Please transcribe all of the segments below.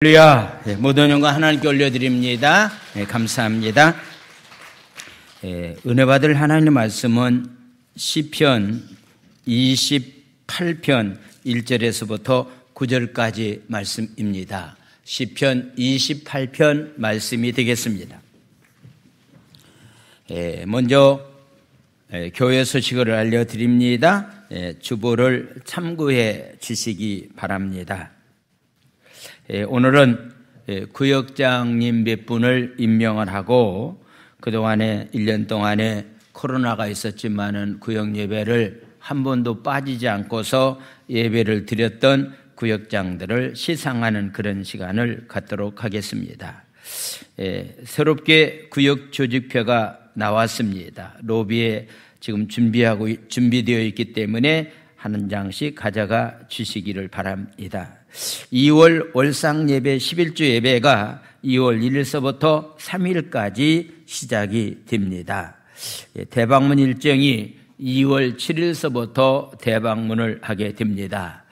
할렐루야. 모든 영광 하나님께 올려드립니다. 감사합니다. 은혜 받을 하나님의 말씀은 시편 28편 1절에서부터 9절까지 말씀입니다. 시편 28편 말씀이 되겠습니다. 먼저 교회 소식을 알려드립니다. 주보를 참고해 주시기 바랍니다. 오늘은 구역장님 몇 분을 임명을 하고 그동안에 1년 동안에 코로나가 있었지만은 구역 예배를 한 번도 빠지지 않고서 예배를 드렸던 구역장들을 시상하는 그런 시간을 갖도록 하겠습니다. 새롭게 구역 조직표가 나왔습니다. 로비에 지금 준비되어 있기 때문에 한 장씩 가져가 주시기를 바랍니다. 2월 월상 예배 11주 예배가 2월 1일서부터 3일까지 시작이 됩니다. 대방문 일정이 2월 7일서부터 대방문을 하게 됩니다.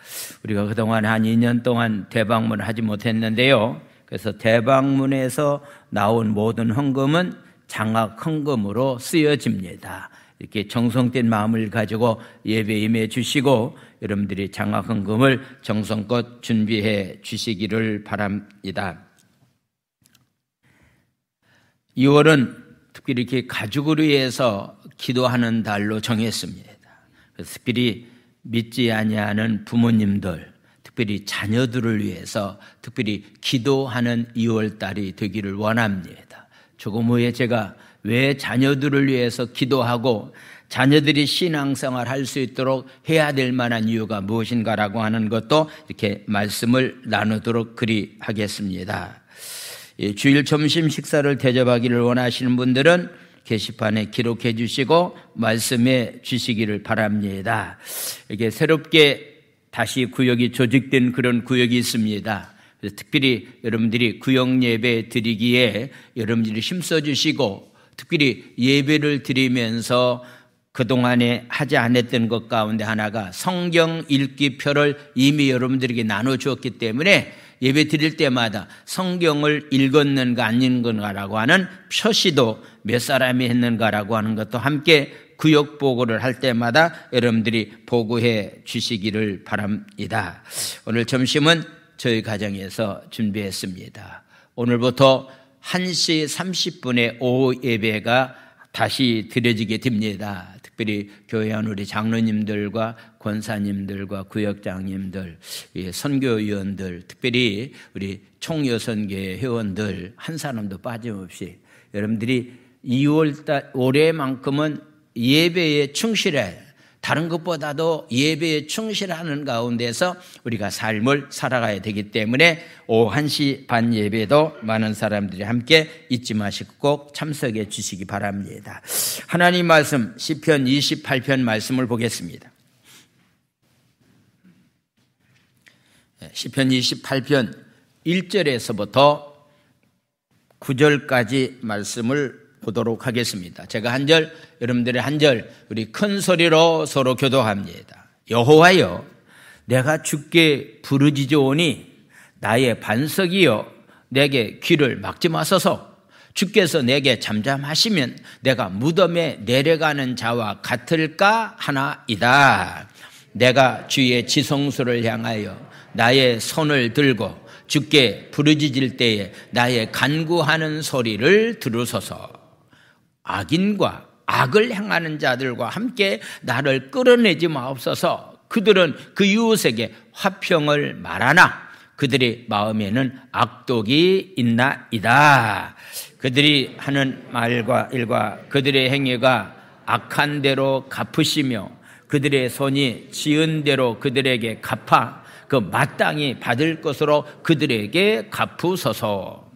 우리가 그동안 한 2년 동안 대방문을 하지 못했는데요. 그래서 대방문에서 나온 모든 헌금은 장학 헌금으로 쓰여집니다. 이렇게 정성된 마음을 가지고 예배에 임해 주시고 여러분들이 장학 헌금을 정성껏 준비해 주시기를 바랍니다. 2월은 특별히 이렇게 가족을 위해서 기도하는 달로 정했습니다. 특별히 믿지 아니하는 부모님들, 특별히 자녀들을 위해서 특별히 기도하는 2월 달이 되기를 원합니다. 조금 후에 제가 왜 자녀들을 위해서 기도하고 자녀들이 신앙생활 할 수 있도록 해야 될 만한 이유가 무엇인가라고 하는 것도 이렇게 말씀을 나누도록 그리하겠습니다. 주일 점심 식사를 대접하기를 원하시는 분들은 게시판에 기록해 주시고 말씀해 주시기를 바랍니다. 이게 새롭게 다시 구역이 조직된 그런 구역이 있습니다. 그래서 특별히 여러분들이 구역 예배 드리기에 여러분들이 힘써 주시고 특별히 예배를 드리면서 그동안에 하지 않았던 것 가운데 하나가 성경 읽기 표를 이미 여러분들에게 나눠주었기 때문에 예배 드릴 때마다 성경을 읽었는가 안 읽었는가라고 하는 표시도 몇 사람이 했는가라고 하는 것도 함께 구역 보고를 할 때마다 여러분들이 보고해 주시기를 바랍니다. 오늘 점심은 저희 가정에서 준비했습니다. 오늘부터 1시 30분에 오후 예배가 다시 드려지게 됩니다. 특별히 교회 안 우리 장로님들과 권사님들과 구역장님들, 선교위원들, 특별히 우리 총여선교회 회원들 한 사람도 빠짐없이 여러분들이 2월달 올해만큼은 예배에 충실해 다른 것보다도 예배에 충실하는 가운데서 우리가 삶을 살아가야 되기 때문에 오후 1시 반 예배도 많은 사람들이 함께 잊지 마시고 꼭 참석해 주시기 바랍니다. 하나님 말씀 시편 28편 말씀을 보겠습니다. 시편 28편 1절에서부터 9절까지 말씀을 보도록 하겠습니다. 제가 한 절, 여러분들이 한 절, 우리 큰 소리로 서로 교도합니다. 여호와여, 내가 주께 부르짖으오니 나의 반석이여, 내게 귀를 막지 마소서. 주께서 내게 잠잠하시면 내가 무덤에 내려가는 자와 같을까 하나이다. 내가 주의 지성소를 향하여 나의 손을 들고 주께 부르짖을 때에 나의 간구하는 소리를 들으소서. 악인과 악을 행하는 자들과 함께 나를 끌어내지 마옵소서. 그들은 그 이웃에게 화평을 말하나 그들의 마음에는 악독이 있나이다. 그들이 하는 말과 일과 그들의 행위가 악한 대로 갚으시며 그들의 손이 지은 대로 그들에게 갚아 그 마땅히 받을 것으로 그들에게 갚으소서.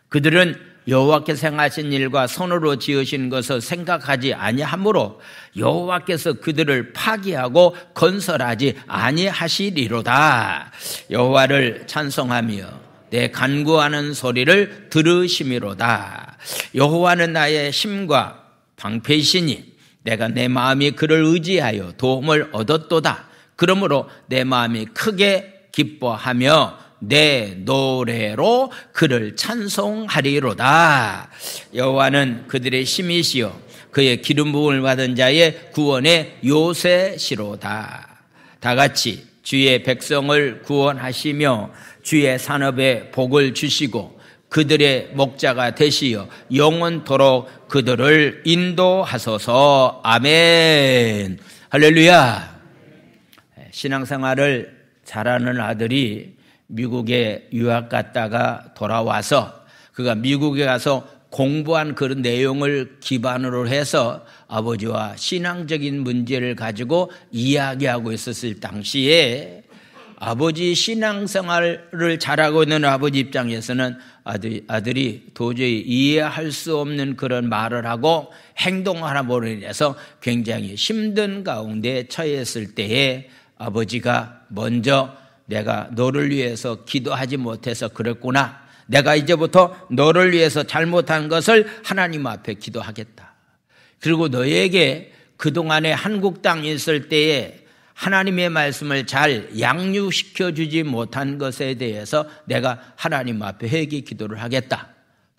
그들은 여호와께서 행하신 일과 손으로 지으신 것을 생각하지 아니하므로 여호와께서 그들을 파기하고 건설하지 아니하시리로다. 여호와를 찬송하며 내 간구하는 소리를 들으심이로다. 여호와는 나의 힘과 방패이시니 내가 내 마음이 그를 의지하여 도움을 얻었도다. 그러므로 내 마음이 크게 기뻐하며 내 노래로 그를 찬송하리로다. 여호와는 그들의 힘이시요 그의 기름 부음을 받은 자의 구원의 요새시로다. 다 같이 주의 백성을 구원하시며 주의 산업에 복을 주시고 그들의 목자가 되시어 영원토록 그들을 인도하소서. 아멘. 할렐루야. 신앙생활을 잘하는 아들이 미국에 유학 갔다가 돌아와서 그가 미국에 가서 공부한 그런 내용을 기반으로 해서 아버지와 신앙적인 문제를 가지고 이야기하고 있었을 당시에 아버지 신앙생활을 잘하고 있는 아버지 입장에서는 아들이 도저히 이해할 수 없는 그런 말을 하고 행동하므로 인해서 굉장히 힘든 가운데 처했을 때에 아버지가 먼저 내가 너를 위해서 기도하지 못해서 그랬구나. 내가 이제부터 너를 위해서 잘못한 것을 하나님 앞에 기도하겠다. 그리고 너에게 그동안에 한국 땅에 있을 때에 하나님의 말씀을 잘 양육시켜 주지 못한 것에 대해서 내가 하나님 앞에 회개 기도를 하겠다.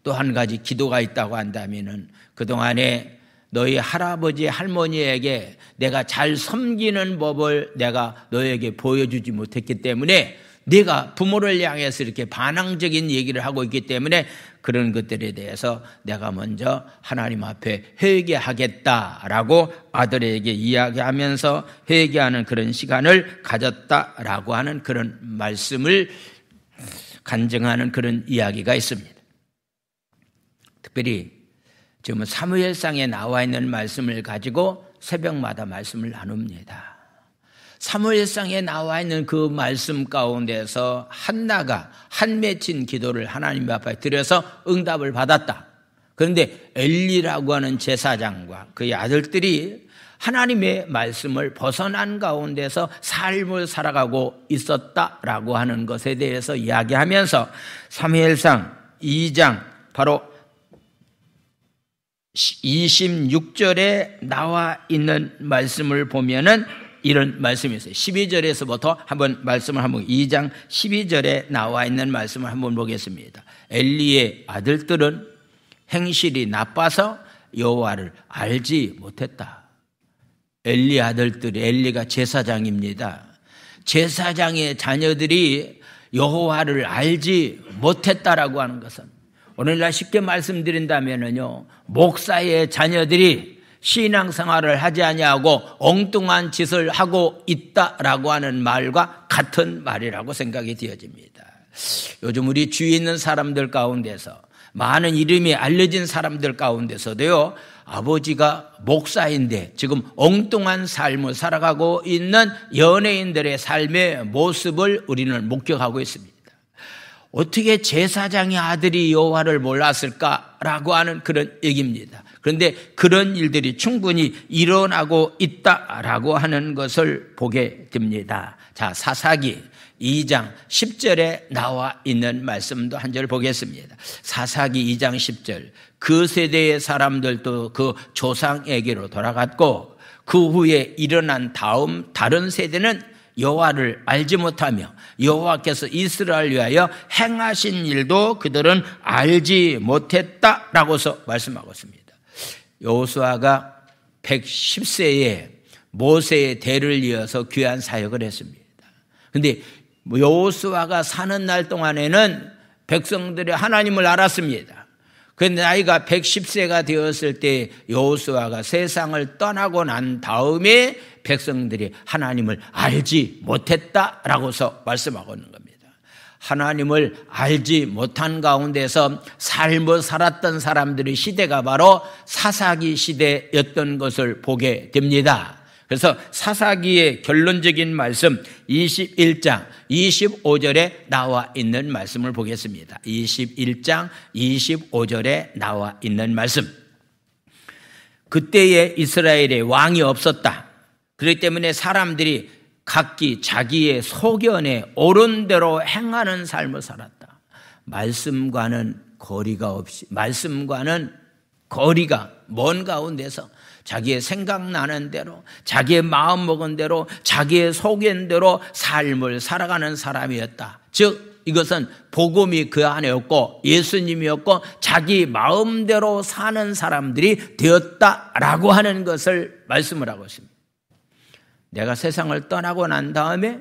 또 한 가지 기도가 있다고 한다면은 그동안에 너희 할아버지 할머니에게 내가 잘 섬기는 법을 내가 너에게 보여주지 못했기 때문에 네가 부모를 향해서 이렇게 반항적인 얘기를 하고 있기 때문에 그런 것들에 대해서 내가 먼저 하나님 앞에 회개하겠다라고 아들에게 이야기하면서 회개하는 그런 시간을 가졌다라고 하는 그런 말씀을 간증하는 그런 이야기가 있습니다. 특별히 지금 사무엘상에 나와 있는 말씀을 가지고 새벽마다 말씀을 나눕니다. 사무엘상에 나와 있는 그 말씀 가운데서 한나가 한 맺힌 기도를 하나님 앞에 드려서 응답을 받았다. 그런데 엘리라고 하는 제사장과 그의 아들들이 하나님의 말씀을 벗어난 가운데서 삶을 살아가고 있었다라고 하는 것에 대해서 이야기하면서 사무엘상 2장 바로 26절에 나와 있는 말씀을 보면은 이런 말씀이 있어요. 12절에서부터 한번 말씀을 한번 2장 12절에 나와 있는 말씀을 한번 보겠습니다. 엘리의 아들들은 행실이 나빠서 여호와를 알지 못했다. 엘리 아들들이 엘리가 제사장입니다. 제사장의 자녀들이 여호와를 알지 못했다라고 하는 것은 오늘날 쉽게 말씀드린다면요, 목사의 자녀들이 신앙생활을 하지 아니하고 엉뚱한 짓을 하고 있다라고 하는 말과 같은 말이라고 생각이 되어집니다. 요즘 우리 주위에 있는 사람들 가운데서 많은 이름이 알려진 사람들 가운데서도요, 아버지가 목사인데 지금 엉뚱한 삶을 살아가고 있는 연예인들의 삶의 모습을 우리는 목격하고 있습니다. 어떻게 제사장의 아들이 여호와를 몰랐을까라고 하는 그런 얘기입니다. 그런데 그런 일들이 충분히 일어나고 있다라고 하는 것을 보게 됩니다. 자, 사사기 2장 10절에 나와 있는 말씀도 한 절 보겠습니다. 사사기 2장 10절. 그 세대의 사람들도 그 조상에게로 돌아갔고 그 후에 일어난 다른 세대는 여호와를 알지 못하며 여호와께서 이스라엘을 위하여 행하신 일도 그들은 알지 못했다라고서 말씀하고 있습니다. 여호수아가 110세에 모세의 대를 이어서 귀한 사역을 했습니다. 그런데 여호수아가 사는 날 동안에는 백성들이 하나님을 알았습니다. 그런데 나이가 110세가 되었을 때 여호수아가 세상을 떠나고 난 다음에 백성들이 하나님을 알지 못했다라고서 말씀하고 있는 겁니다. 하나님을 알지 못한 가운데서 삶을 살았던 사람들의 시대가 바로 사사기 시대였던 것을 보게 됩니다. 그래서 사사기의 결론적인 말씀 21장 25절에 나와 있는 말씀을 보겠습니다. 21장 25절에 나와 있는 말씀. 그때에 이스라엘에 왕이 없었다. 그렇기 때문에 사람들이 각기 자기의 소견에 옳은 대로 행하는 삶을 살았다. 말씀과는 거리가 먼 가운데서 자기의 생각나는 대로, 자기의 마음 먹은 대로, 자기의 소견대로 삶을 살아가는 사람이었다. 즉 이것은 복음이 그 안에 없고 예수님이었고 자기 마음대로 사는 사람들이 되었다라고 하는 것을 말씀을 하고 있습니다. 내가 세상을 떠나고 난 다음에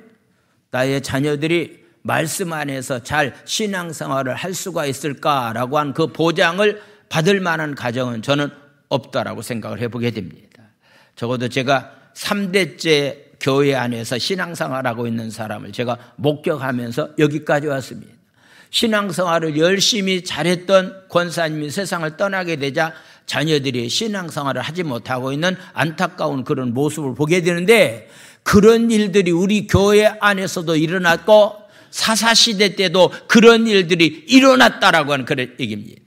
나의 자녀들이 말씀 안에서 잘 신앙생활을 할 수가 있을까라고 한 그 보장을 받을 만한 가정은 저는 없다라고 생각을 해보게 됩니다. 적어도 제가 3대째 교회 안에서 신앙생활하고 있는 사람을 제가 목격하면서 여기까지 왔습니다. 신앙생활을 열심히 잘했던 권사님이 세상을 떠나게 되자 자녀들이 신앙생활을 하지 못하고 있는 안타까운 그런 모습을 보게 되는데, 그런 일들이 우리 교회 안에서도 일어났고 사사시대 때도 그런 일들이 일어났다라고 하는 그런 얘기입니다.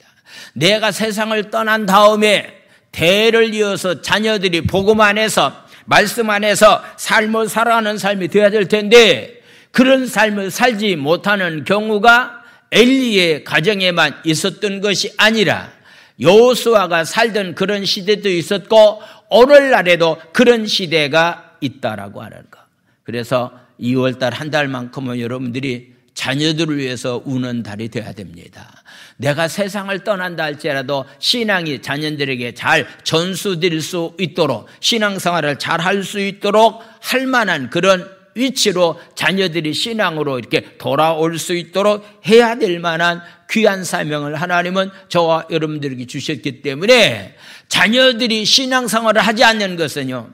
내가 세상을 떠난 다음에 대를 이어서 자녀들이 복음 안에서 말씀 안에서 삶을 살아가는 삶이 되어야 될 텐데, 그런 삶을 살지 못하는 경우가 엘리의 가정에만 있었던 것이 아니라 여호수아가 살던 그런 시대도 있었고 오늘날에도 그런 시대가 있다라고 하는 거. 그래서 2월달 한 달만큼은 여러분들이 자녀들을 위해서 우는 달이 되어야 됩니다. 내가 세상을 떠난다 할지라도 신앙이 자녀들에게 잘 전수될 수 있도록, 신앙생활을 잘 할 수 있도록 할 만한 그런 위치로 자녀들이 신앙으로 이렇게 돌아올 수 있도록 해야 될 만한 귀한 사명을 하나님은 저와 여러분들에게 주셨기 때문에, 자녀들이 신앙생활을 하지 않는 것은요,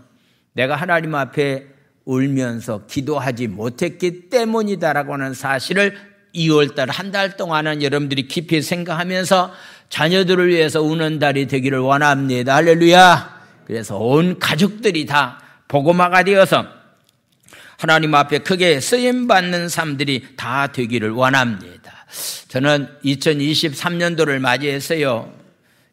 내가 하나님 앞에 울면서 기도하지 못했기 때문이다라고 하는 사실을 2월달 한 달 동안은 여러분들이 깊이 생각하면서 자녀들을 위해서 우는 달이 되기를 원합니다. 할렐루야. 그래서 온 가족들이 다 복음화가 되어서 하나님 앞에 크게 쓰임받는 사람들이 다 되기를 원합니다. 저는 2023년도를 맞이해서요,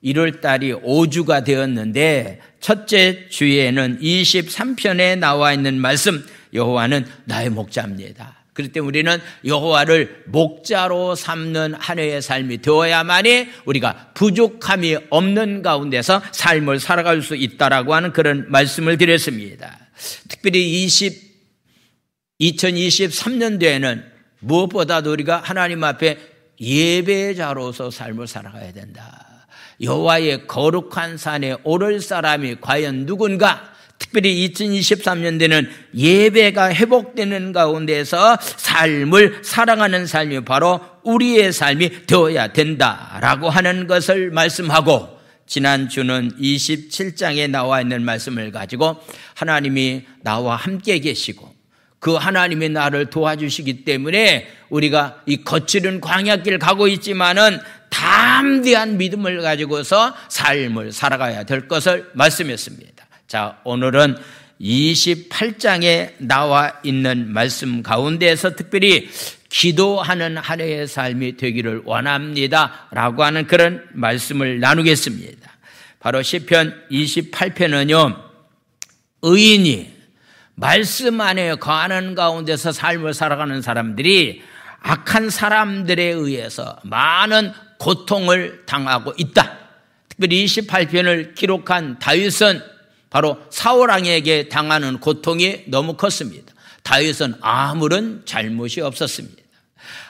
1월달이 5주가 되었는데 첫째 주에는 23편에 나와 있는 말씀, 여호와는 나의 목자입니다. 그렇기 때문에 우리는 여호와를 목자로 삼는 한 해의 삶이 되어야만이 우리가 부족함이 없는 가운데서 삶을 살아갈 수 있다라고 하는 그런 말씀을 드렸습니다. 특별히 2023년도에는 무엇보다도 우리가 하나님 앞에 예배자로서 삶을 살아가야 된다. 여호와의 거룩한 산에 오를 사람이 과연 누군가? 특별히 2023년도에는 예배가 회복되는 가운데서 삶을 살아가는 삶이 바로 우리의 삶이 되어야 된다라고 하는 것을 말씀하고, 지난주는 27장에 나와 있는 말씀을 가지고 하나님이 나와 함께 계시고 그 하나님이 나를 도와주시기 때문에 우리가 이 거칠은 광야길 가고 있지만은 담대한 믿음을 가지고서 삶을 살아가야 될 것을 말씀했습니다. 자, 오늘은 28장에 나와 있는 말씀 가운데에서 특별히 기도하는 한 해의 삶이 되기를 원합니다 라고 하는 그런 말씀을 나누겠습니다. 바로 시편 28편은요, 의인이 말씀 안에 거하는 가운데서 삶을 살아가는 사람들이 악한 사람들에 의해서 많은 고통을 당하고 있다. 특별히 28편을 기록한 다윗은 바로 사울왕에게 당하는 고통이 너무 컸습니다. 다윗은 아무런 잘못이 없었습니다.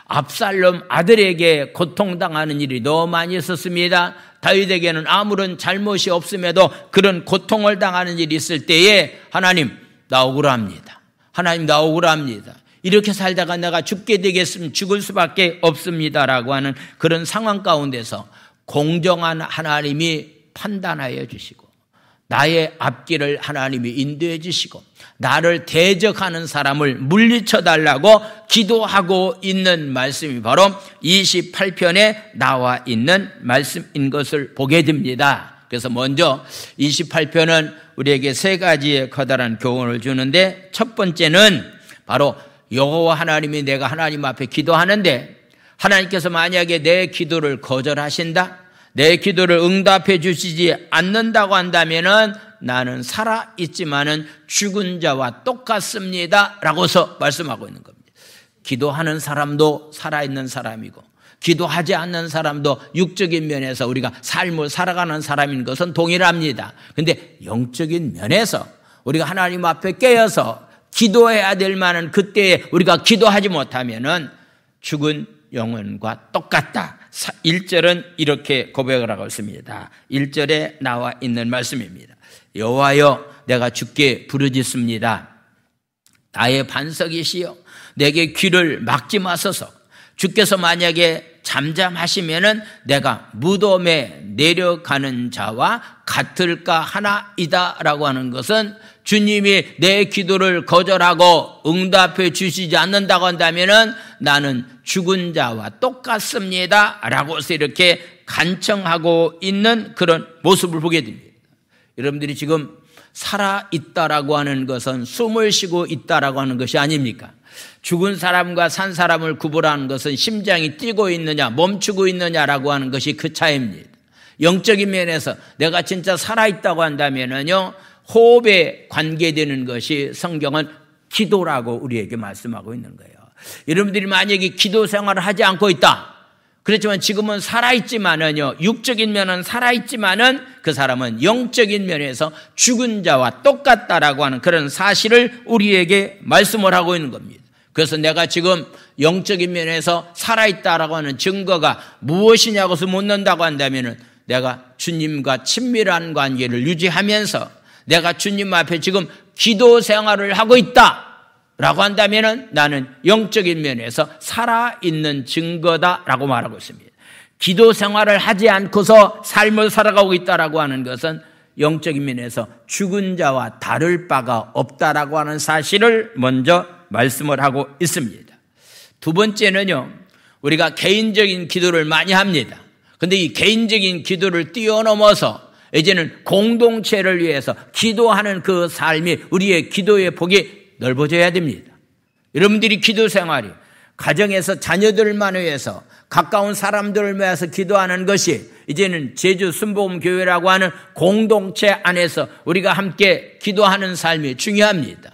압살롬 아들에게 고통당하는 일이 너무 많이 있었습니다. 다윗에게는 아무런 잘못이 없음에도 그런 고통을 당하는 일이 있을 때에 하나님 나 억울합니다. 하나님 나 억울합니다. 이렇게 살다가 내가 죽게 되겠으면 죽을 수밖에 없습니다라고 하는 그런 상황 가운데서 공정한 하나님이 판단하여 주시고 나의 앞길을 하나님이 인도해 주시고 나를 대적하는 사람을 물리쳐 달라고 기도하고 있는 말씀이 바로 28편에 나와 있는 말씀인 것을 보게 됩니다. 그래서 먼저 28편은 우리에게 세 가지의 커다란 교훈을 주는데, 첫 번째는 바로 여호와 하나님이 내가 하나님 앞에 기도하는데 하나님께서 만약에 내 기도를 거절하신다, 내 기도를 응답해 주시지 않는다고 한다면은 나는 살아있지만은 죽은 자와 똑같습니다 라고서 말씀하고 있는 겁니다. 기도하는 사람도 살아있는 사람이고 기도하지 않는 사람도 육적인 면에서 우리가 삶을 살아가는 사람인 것은 동일합니다. 그런데 영적인 면에서 우리가 하나님 앞에 깨어서 기도해야 될 만한 그때에 우리가 기도하지 못하면은 죽은 영혼과 똑같다. 1절은 이렇게 고백을 하고 있습니다. 1절에 나와 있는 말씀입니다. 여호와여, 내가 주께 부르짖습니다. 나의 반석이시여, 내게 귀를 막지 마소서. 주께서 만약에 잠잠하시면은 내가 무덤에 내려가는 자와 같을까 하나이다라고 하는 것은 주님이 내 기도를 거절하고 응답해 주시지 않는다고 한다면은 나는 죽은 자와 똑같습니다 라고 해서 이렇게 간청하고 있는 그런 모습을 보게 됩니다. 여러분들이 지금 살아있다라고 하는 것은 숨을 쉬고 있다라고 하는 것이 아닙니까? 죽은 사람과 산 사람을 구분하는 것은 심장이 뛰고 있느냐 멈추고 있느냐라고 하는 것이 그 차이입니다. 영적인 면에서 내가 진짜 살아있다고 한다면요, 호흡에 관계되는 것이 성경은 기도라고 우리에게 말씀하고 있는 거예요. 여러분들이 만약에 기도 생활을 하지 않고 있다, 그렇지만 지금은 살아있지만은요, 육적인 면은 살아있지만은 그 사람은 영적인 면에서 죽은 자와 똑같다라고 하는 그런 사실을 우리에게 말씀을 하고 있는 겁니다. 그래서 내가 지금 영적인 면에서 살아있다라고 하는 증거가 무엇이냐고 해서 묻는다고 한다면은 내가 주님과 친밀한 관계를 유지하면서 내가 주님 앞에 지금 기도 생활을 하고 있다 라고 한다면은 나는 영적인 면에서 살아있는 증거다라고 말하고 있습니다. 기도 생활을 하지 않고서 삶을 살아가고 있다라고 하는 것은 영적인 면에서 죽은 자와 다를 바가 없다라고 하는 사실을 먼저 말씀을 하고 있습니다. 두 번째는요, 우리가 개인적인 기도를 많이 합니다. 그런데 이 개인적인 기도를 뛰어넘어서 이제는 공동체를 위해서 기도하는 그 삶이 우리의 기도의 폭이 넓어져야 됩니다. 여러분들이 기도 생활이 가정에서 자녀들만 위해서 가까운 사람들을 위해서 기도하는 것이 이제는 제주 순복음교회라고 하는 공동체 안에서 우리가 함께 기도하는 삶이 중요합니다.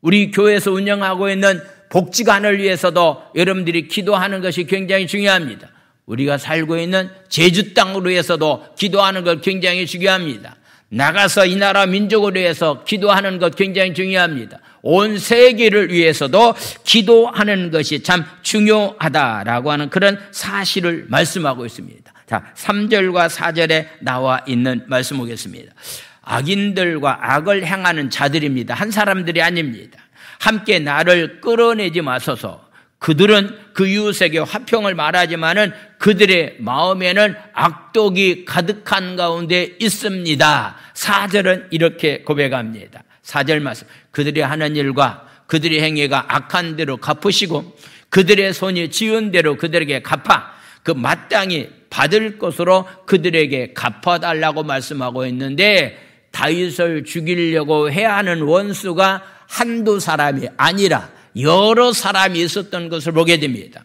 우리 교회에서 운영하고 있는 복지관을 위해서도 여러분들이 기도하는 것이 굉장히 중요합니다. 우리가 살고 있는 제주 땅으로 위해서도 기도하는 것 굉장히 중요합니다. 나가서 이 나라 민족을 위해서 기도하는 것 굉장히 중요합니다. 온 세계를 위해서도 기도하는 것이 참 중요하다라고 하는 그런 사실을 말씀하고 있습니다. 자, 3절과 4절에 나와 있는 말씀 보겠습니다. 악인들과 악을 행하는 자들입니다. 한 사람들이 아닙니다. 함께 나를 끌어내지 마소서. 그들은 그 이웃에게 화평을 말하지만은 그들의 마음에는 악독이 가득한 가운데 있습니다. 4절은 이렇게 고백합니다. 4절 말씀. 그들이 하는 일과 그들의 행위가 악한 대로 갚으시고 그들의 손이 지은 대로 그들에게 갚아 그 마땅히 받을 것으로 그들에게 갚아달라고 말씀하고 있는데, 다윗을 죽이려고 해야 하는 원수가 한두 사람이 아니라 여러 사람이 있었던 것을 보게 됩니다.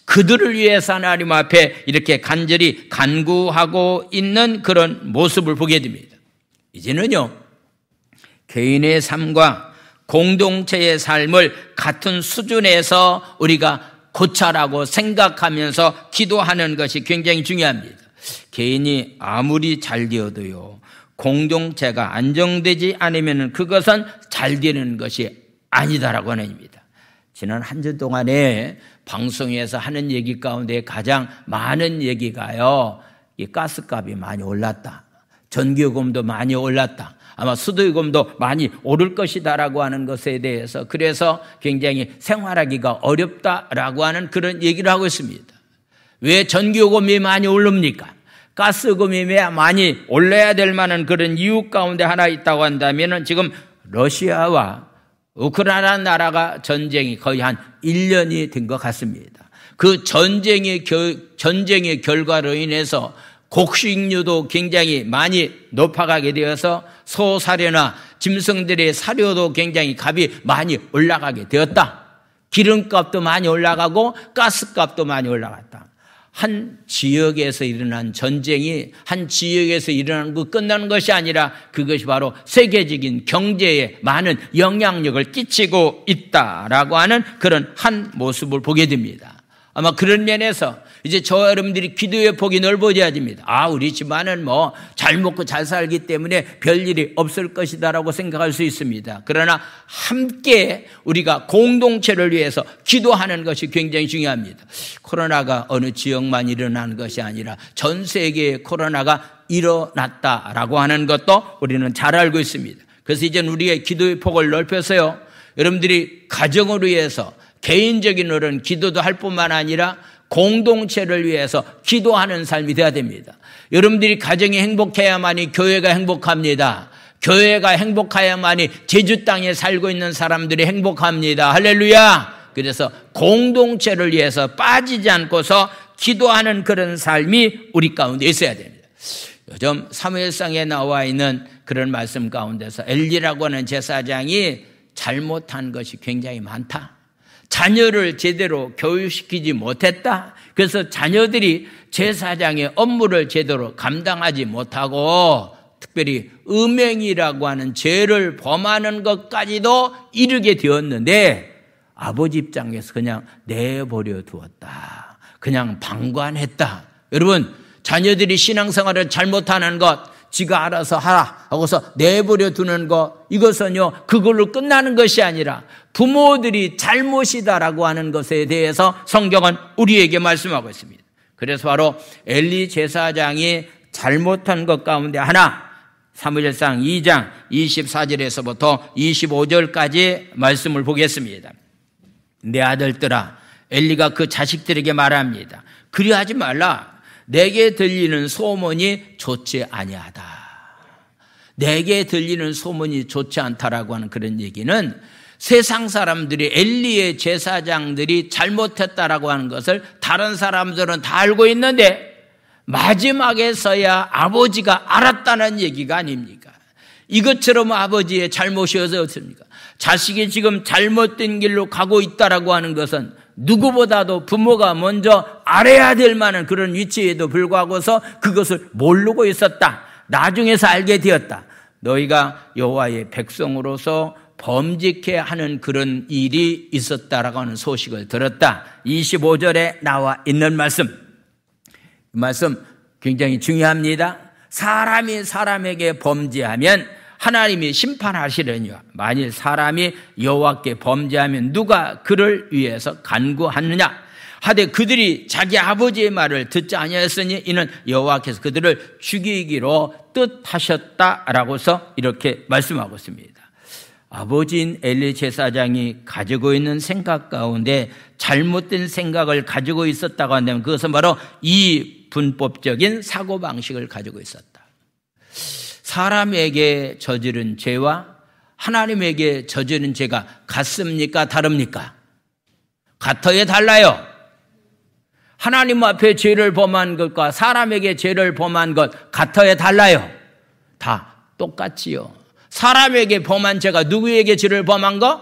그들을 위해서 하나님 앞에 이렇게 간절히 간구하고 있는 그런 모습을 보게 됩니다. 이제는요, 개인의 삶과 공동체의 삶을 같은 수준에서 우리가 고찰하고 생각하면서 기도하는 것이 굉장히 중요합니다. 개인이 아무리 잘 되어도요, 공동체가 안정되지 않으면 그것은 잘 되는 것이 아니다라고 하는 의미입니다. 지난 한 주 동안에 방송에서 하는 얘기 가운데 가장 많은 얘기가요, 이 가스값이 많이 올랐다, 전기요금도 많이 올랐다, 아마 수도요금도 많이 오를 것이다라고 하는 것에 대해서 그래서 굉장히 생활하기가 어렵다라고 하는 그런 얘기를 하고 있습니다. 왜 전기요금이 많이 오릅니까? 가스요금이 많이 올라야 될 만한 그런 이유 가운데 하나 있다고 한다면 지금 러시아와 우크라이나 나라가 전쟁이 거의 한 1년이 된 것 같습니다. 그 전쟁의 결과로 인해서 곡식류도 굉장히 많이 높아가게 되어서 소사료나 짐승들의 사료도 굉장히 값이 많이 올라가게 되었다. 기름값도 많이 올라가고 가스값도 많이 올라갔다. 한 지역에서 일어난 전쟁이 한 지역에서 일어난 거 끝나는 것이 아니라 그것이 바로 세계적인 경제에 많은 영향력을 끼치고 있다라고 하는 그런 한 모습을 보게 됩니다. 아마 그런 면에서 이제 저와 여러분들이 기도의 폭이 넓어져야 됩니다. 우리 집안은 뭐 잘 먹고 잘 살기 때문에 별일이 없을 것이다라고 생각할 수 있습니다. 그러나 함께 우리가 공동체를 위해서 기도하는 것이 굉장히 중요합니다. 코로나가 어느 지역만 일어나는 것이 아니라 전 세계에 코로나가 일어났다라고 하는 것도 우리는 잘 알고 있습니다. 그래서 이제는 우리의 기도의 폭을 넓혀서요, 여러분들이 가정을 위해서 개인적인 어른 기도도 할 뿐만 아니라 공동체를 위해서 기도하는 삶이 되어야 됩니다. 여러분들이 가정이 행복해야만이 교회가 행복합니다. 교회가 행복해야만이 제주 땅에 살고 있는 사람들이 행복합니다. 할렐루야. 그래서 공동체를 위해서 빠지지 않고서 기도하는 그런 삶이 우리 가운데 있어야 됩니다. 요즘 사무엘상에 나와 있는 그런 말씀 가운데서 엘리라고 하는 제사장이 잘못한 것이 굉장히 많다. 자녀를 제대로 교육시키지 못했다. 그래서 자녀들이 제사장의 업무를 제대로 감당하지 못하고 특별히 음행이라고 하는 죄를 범하는 것까지도 이르게 되었는데 아버지 입장에서 그냥 내버려 두었다. 그냥 방관했다. 여러분, 자녀들이 신앙생활을 잘못하는 것, 지가 알아서 하라 하고서 내버려 두는 것, 이것은요 그걸로 끝나는 것이 아니라 부모들이 잘못이다라고 하는 것에 대해서 성경은 우리에게 말씀하고 있습니다. 그래서 바로 엘리 제사장이 잘못한 것 가운데 하나, 사무엘상 2장 24절에서부터 25절까지 말씀을 보겠습니다. 내 아들들아, 엘리가 그 자식들에게 말합니다. 그리하지 말라. 내게 들리는 소문이 좋지 아니하다. 내게 들리는 소문이 좋지 않다라고 하는 그런 얘기는 세상 사람들이 엘리의 제사장들이 잘못했다라고 하는 것을 다른 사람들은 다 알고 있는데 마지막에서야 아버지가 알았다는 얘기가 아닙니까? 이것처럼 아버지의 잘못이었습니까? 자식이 지금 잘못된 길로 가고 있다라고 하는 것은 누구보다도 부모가 먼저 알아야 될 만한 그런 위치에도 불구하고서 그것을 모르고 있었다. 나중에서 알게 되었다. 너희가 여호와의 백성으로서 범죄케 하는 그런 일이 있었다라고 하는 소식을 들었다. 25절에 나와 있는 말씀. 이 말씀 굉장히 중요합니다. 사람이 사람에게 범죄하면 하나님이 심판하시려니와 만일 사람이 여호와께 범죄하면 누가 그를 위해서 간구하느냐 하되 그들이 자기 아버지의 말을 듣지 아니하였으니 이는 여호와께서 그들을 죽이기로 뜻하셨다라고서 이렇게 말씀하고 있습니다. 아버지인 엘리 제사장이 가지고 있는 생각 가운데 잘못된 생각을 가지고 있었다고 한다면 그것은 바로 이 분법적인 사고방식을 가지고 있었다. 사람에게 저지른 죄와 하나님에게 저지른 죄가 같습니까? 다릅니까? 같아요? 달라요? 하나님 앞에 죄를 범한 것과 사람에게 죄를 범한 것 같아요? 달라요? 다 똑같지요. 사람에게 범한 죄가 누구에게 죄를 범한 거?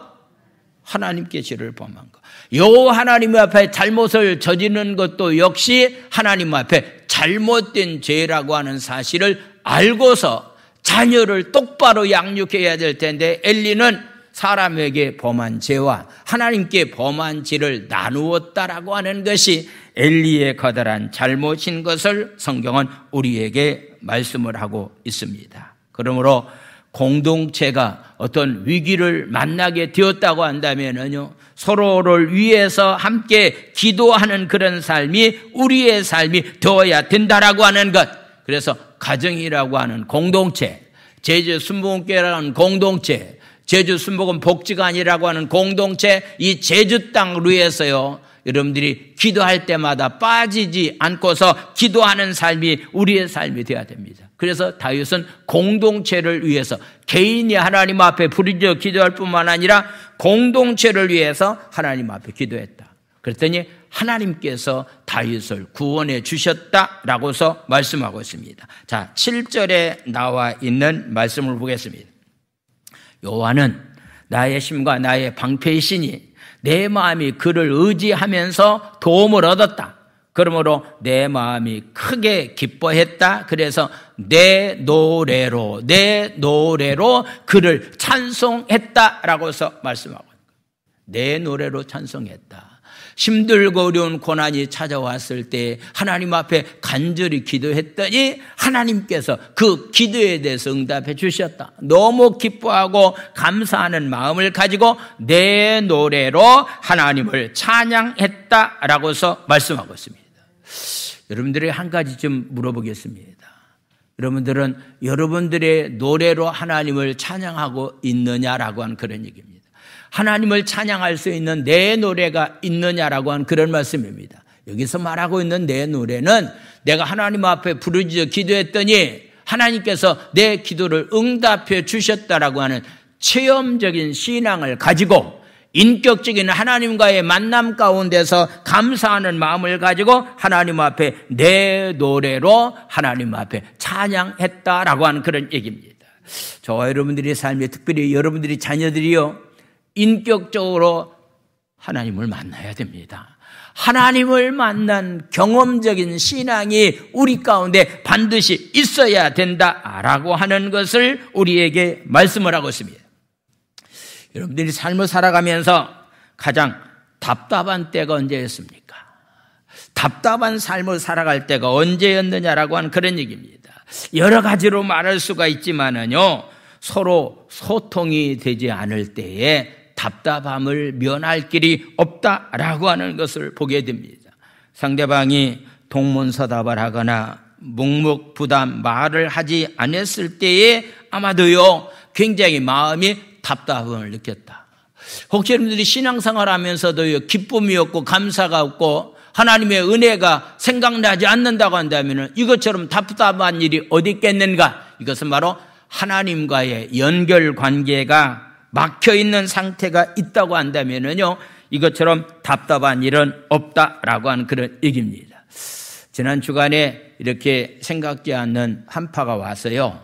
하나님께 죄를 범한 거. 여호와 하나님 앞에 잘못을 저지르는 것도 역시 하나님 앞에 잘못된 죄라고 하는 사실을 알고서 자녀를 똑바로 양육해야 될 텐데 엘리는 사람에게 범한 죄와 하나님께 범한 죄를 나누었다라고 하는 것이 엘리의 커다란 잘못인 것을 성경은 우리에게 말씀을 하고 있습니다. 그러므로 공동체가 어떤 위기를 만나게 되었다고 한다면요, 서로를 위해서 함께 기도하는 그런 삶이 우리의 삶이 되어야 된다라고 하는 것. 그래서 가정이라고 하는 공동체, 제주 순복음교회라고 하는 공동체, 제주 순복음 복지관이라고 하는 공동체, 이 제주 땅을 위해서요, 여러분들이 기도할 때마다 빠지지 않고서 기도하는 삶이 우리의 삶이 되어야 됩니다. 그래서 다윗은 공동체를 위해서 개인이 하나님 앞에 부르짖어 기도할 뿐만 아니라 공동체를 위해서 하나님 앞에 기도했다. 그랬더니 하나님께서 다윗을 구원해 주셨다라고서 말씀하고 있습니다. 자, 7절에 나와 있는 말씀을 보겠습니다. 여호와는 나의 힘과 나의 방패이시니 내 마음이 그를 의지하면서 도움을 얻었다. 그러므로 내 마음이 크게 기뻐했다. 그래서 내 노래로 그를 찬송했다라고서 말씀하고 있습니다. 내 노래로 찬송했다. 힘들고 어려운 고난이 찾아왔을 때 하나님 앞에 간절히 기도했더니 하나님께서 그 기도에 대해서 응답해 주셨다. 너무 기뻐하고 감사하는 마음을 가지고 내 노래로 하나님을 찬양했다라고서 말씀하고 있습니다. 여러분들이 한 가지 좀 물어보겠습니다. 여러분들은 여러분들의 노래로 하나님을 찬양하고 있느냐라고 하는 그런 얘기입니다. 하나님을 찬양할 수 있는 내 노래가 있느냐라고 하는 그런 말씀입니다. 여기서 말하고 있는 내 노래는 내가 하나님 앞에 부르짖어 기도했더니 하나님께서 내 기도를 응답해 주셨다라고 하는 체험적인 신앙을 가지고 인격적인 하나님과의 만남 가운데서 감사하는 마음을 가지고 하나님 앞에 내 노래로 하나님 앞에 찬양했다라고 하는 그런 얘기입니다. 저와 여러분들의 삶에 특별히 여러분들의 자녀들이요, 인격적으로 하나님을 만나야 됩니다. 하나님을 만난 경험적인 신앙이 우리 가운데 반드시 있어야 된다라고 하는 것을 우리에게 말씀을 하고 있습니다. 여러분들이 삶을 살아가면서 가장 답답한 때가 언제였습니까? 답답한 삶을 살아갈 때가 언제였느냐라고 하는 그런 얘기입니다. 여러 가지로 말할 수가 있지만은요, 서로 소통이 되지 않을 때에 답답함을 면할 길이 없다라고 하는 것을 보게 됩니다. 상대방이 동문서답을 하거나 묵묵부담 말을 하지 않았을 때에 아마도요, 굉장히 마음이 답답함을 느꼈다. 혹시 여러분들이 신앙생활 하면서도 기쁨이 없고 감사가 없고 하나님의 은혜가 생각나지 않는다고 한다면 이것처럼 답답한 일이 어디 있겠는가? 이것은 바로 하나님과의 연결 관계가 막혀있는 상태가 있다고 한다면요, 이것처럼 답답한 일은 없다라고 하는 그런 얘기입니다. 지난 주간에 이렇게 생각지 않는 한파가 와서요,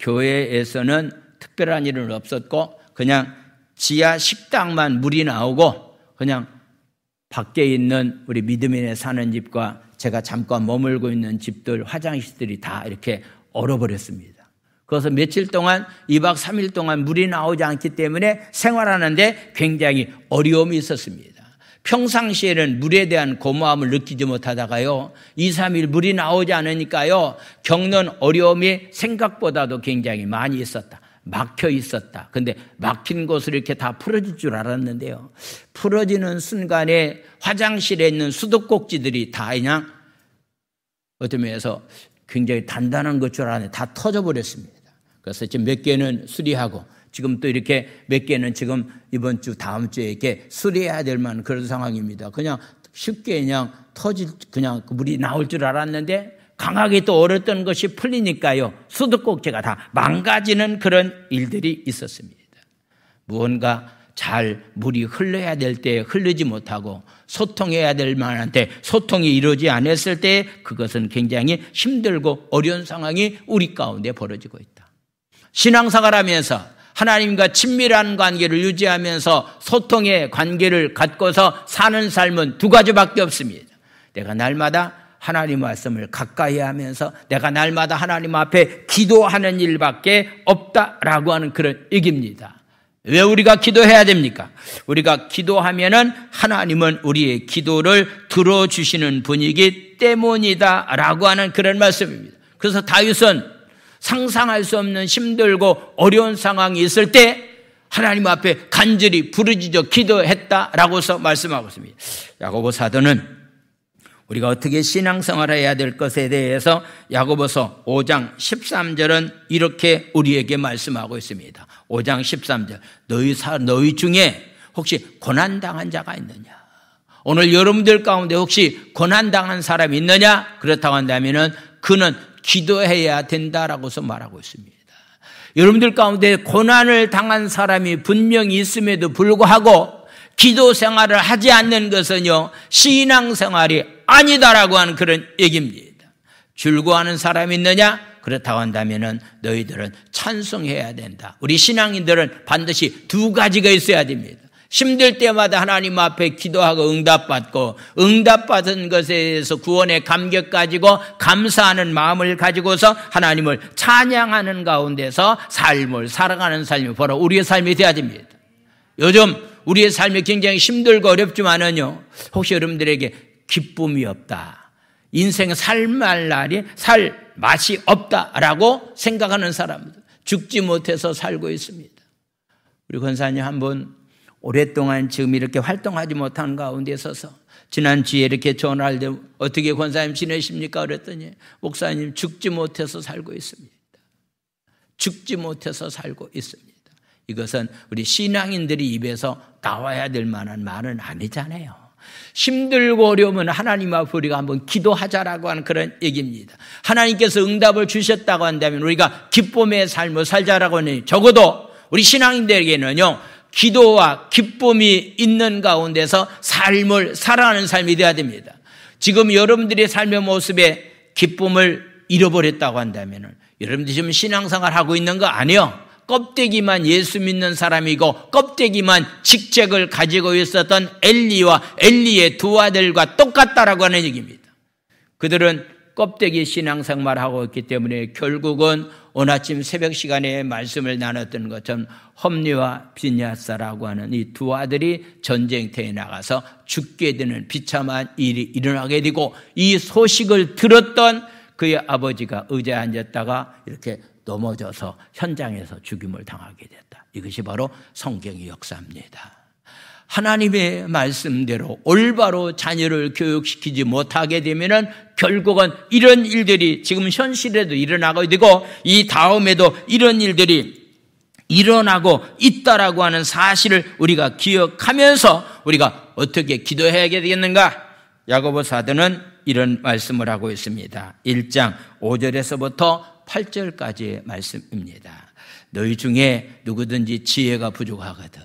교회에서는 특별한 일은 없었고 그냥 지하 식당만 물이 나오고 그냥 밖에 있는 우리 믿음인에 사는 집과 제가 잠깐 머물고 있는 집들 화장실들이 다 이렇게 얼어버렸습니다. 그래서 며칠 동안 2박 3일 동안 물이 나오지 않기 때문에 생활하는데 굉장히 어려움이 있었습니다. 평상시에는 물에 대한 고마움을 느끼지 못하다가요, 2, 3일 물이 나오지 않으니까요, 겪는 어려움이 생각보다도 굉장히 많이 있었다. 막혀 있었다. 근데 막힌 곳을 이렇게 다 풀어질 줄 알았는데요, 풀어지는 순간에 화장실에 있는 수도꼭지들이 다 그냥 어떤 면에서 굉장히 단단한 것 줄 알았는데 다 터져버렸습니다. 그래서 지금 몇 개는 수리하고 지금 또 이렇게 몇 개는 지금 이번 주 다음 주에 이렇게 수리해야 될 만한 그런 상황입니다. 그냥 쉽게 그냥 그냥 물이 나올 줄 알았는데 강하게 또 얼었던 것이 풀리니까요, 수도꼭지가 다 망가지는 그런 일들이 있었습니다. 무언가 잘 물이 흘러야 될 때 흐르지 못하고 소통해야 될 만한데 소통이 이루어지지 않았을 때 그것은 굉장히 힘들고 어려운 상황이 우리 가운데 벌어지고 있다. 신앙생활하면서 하나님과 친밀한 관계를 유지하면서 소통의 관계를 갖고서 사는 삶은 두 가지밖에 없습니다. 내가 날마다 하나님 말씀을 가까이 하면서 내가 날마다 하나님 앞에 기도하는 일밖에 없다라고 하는 그런 얘기입니다. 왜 우리가 기도해야 됩니까? 우리가 기도하면은 하나님은 우리의 기도를 들어주시는 분이기 때문이다라고 하는 그런 말씀입니다. 그래서 다윗은 상상할 수 없는 힘들고 어려운 상황이 있을 때 하나님 앞에 간절히 부르짖어 기도했다라고서 말씀하고 있습니다. 야고보 사도는 우리가 어떻게 신앙생활을 해야 될 것에 대해서 야고보서 5장 13절은 이렇게 우리에게 말씀하고 있습니다. 5장 13절, 너희 중에 혹시 고난당한 자가 있느냐? 오늘 여러분들 가운데 혹시 고난당한 사람이 있느냐? 그렇다고 한다면 그는 기도해야 된다라고서 말하고 있습니다. 여러분들 가운데 고난을 당한 사람이 분명히 있음에도 불구하고 기도 생활을 하지 않는 것은요, 신앙생활이 아니다라고 하는 그런 얘기입니다. 즐거워하는 사람이 있느냐? 그렇다고 한다면 너희들은 찬송해야 된다. 우리 신앙인들은 반드시 두 가지가 있어야 됩니다. 힘들 때마다 하나님 앞에 기도하고 응답받고 응답받은 것에 대해서 구원의 감격 가지고 감사하는 마음을 가지고서 하나님을 찬양하는 가운데서 삶을 살아가는 삶이 바로 우리의 삶이 되어야 됩니다. 요즘 우리의 삶이 굉장히 힘들고 어렵지만은요, 혹시 여러분들에게 기쁨이 없다, 인생 살말 날이 살 맛이 없다라고 생각하는 사람들, 죽지 못해서 살고 있습니다. 우리 권사님 한번 오랫동안 지금 이렇게 활동하지 못한 가운데 서서 지난 주에 이렇게 전화할 때 어떻게 권사님 지내십니까? 그랬더니 목사님 죽지 못해서 살고 있습니다. 죽지 못해서 살고 있습니다. 이것은 우리 신앙인들이 입에서 나와야 될 만한 말은 아니잖아요. 힘들고 어려우면 하나님 앞에 우리가 한번 기도하자라고 하는 그런 얘기입니다. 하나님께서 응답을 주셨다고 한다면 우리가 기쁨의 삶을 살자라고 하니 적어도 우리 신앙인들에게는요, 기도와 기쁨이 있는 가운데서 삶을 살아가는 삶이 되어야 됩니다. 지금 여러분들의 삶의 모습에 기쁨을 잃어버렸다고 한다면 여러분들이 지금 신앙생활 하고 있는 거 아니요, 껍데기만 예수 믿는 사람이고 껍데기만 직책을 가지고 있었던 엘리와 엘리의 두 아들과 똑같다라고 하는 얘기입니다. 그들은 껍데기 신앙생활하고 있기 때문에 결국은 오늘 아침 새벽 시간에 말씀을 나눴던 것처럼 홈리와 비냐사라고 하는 이 두 아들이 전쟁터에 나가서 죽게 되는 비참한 일이 일어나게 되고, 이 소식을 들었던 그의 아버지가 의자에 앉았다가 이렇게 넘어져서 현장에서 죽임을 당하게 됐다. 이것이 바로 성경의 역사입니다. 하나님의 말씀대로 올바로 자녀를 교육시키지 못하게 되면은 결국은 이런 일들이 지금 현실에도 일어나고 되고 이 다음에도 이런 일들이 일어나고 있다라고 하는 사실을 우리가 기억하면서 우리가 어떻게 기도해야 되겠는가? 야고보 사도는 이런 말씀을 하고 있습니다. 1장 5절에서부터 8절까지의 말씀입니다. 너희 중에 누구든지 지혜가 부족하거든.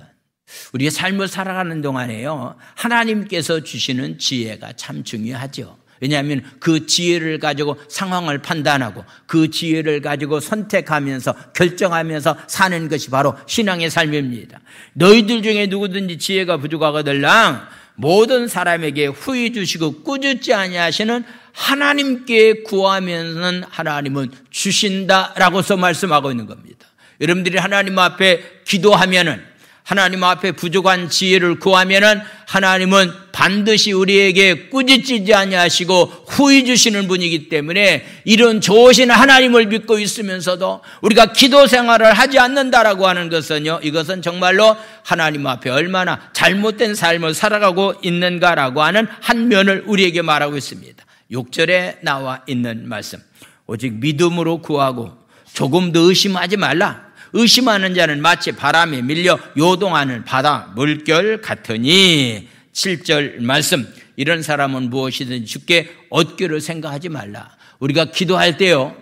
우리의 삶을 살아가는 동안에요, 하나님께서 주시는 지혜가 참 중요하죠. 왜냐하면 그 지혜를 가지고 상황을 판단하고 그 지혜를 가지고 선택하면서 결정하면서 사는 것이 바로 신앙의 삶입니다. 너희들 중에 누구든지 지혜가 부족하거들랑 모든 사람에게 후히 주시고 꾸짖지 아니하시는 하나님께 구하면은 하나님은 주신다라고서 말씀하고 있는 겁니다. 여러분들이 하나님 앞에 기도하면은, 하나님 앞에 부족한 지혜를 구하면은 하나님은 반드시 우리에게 꾸짖지 아니하시고 후히 주시는 분이기 때문에 이런 좋으신 하나님을 믿고 있으면서도 우리가 기도 생활을 하지 않는다라고 하는 것은요, 이것은 정말로 하나님 앞에 얼마나 잘못된 삶을 살아가고 있는가라고 하는 한 면을 우리에게 말하고 있습니다. 6절에 나와 있는 말씀, 오직 믿음으로 구하고 조금 더 의심하지 말라. 의심하는 자는 마치 바람에 밀려 요동하는 바다 물결 같으니. 7절 말씀, 이런 사람은 무엇이든지 주께 얻기를 생각하지 말라. 우리가 기도할 때요,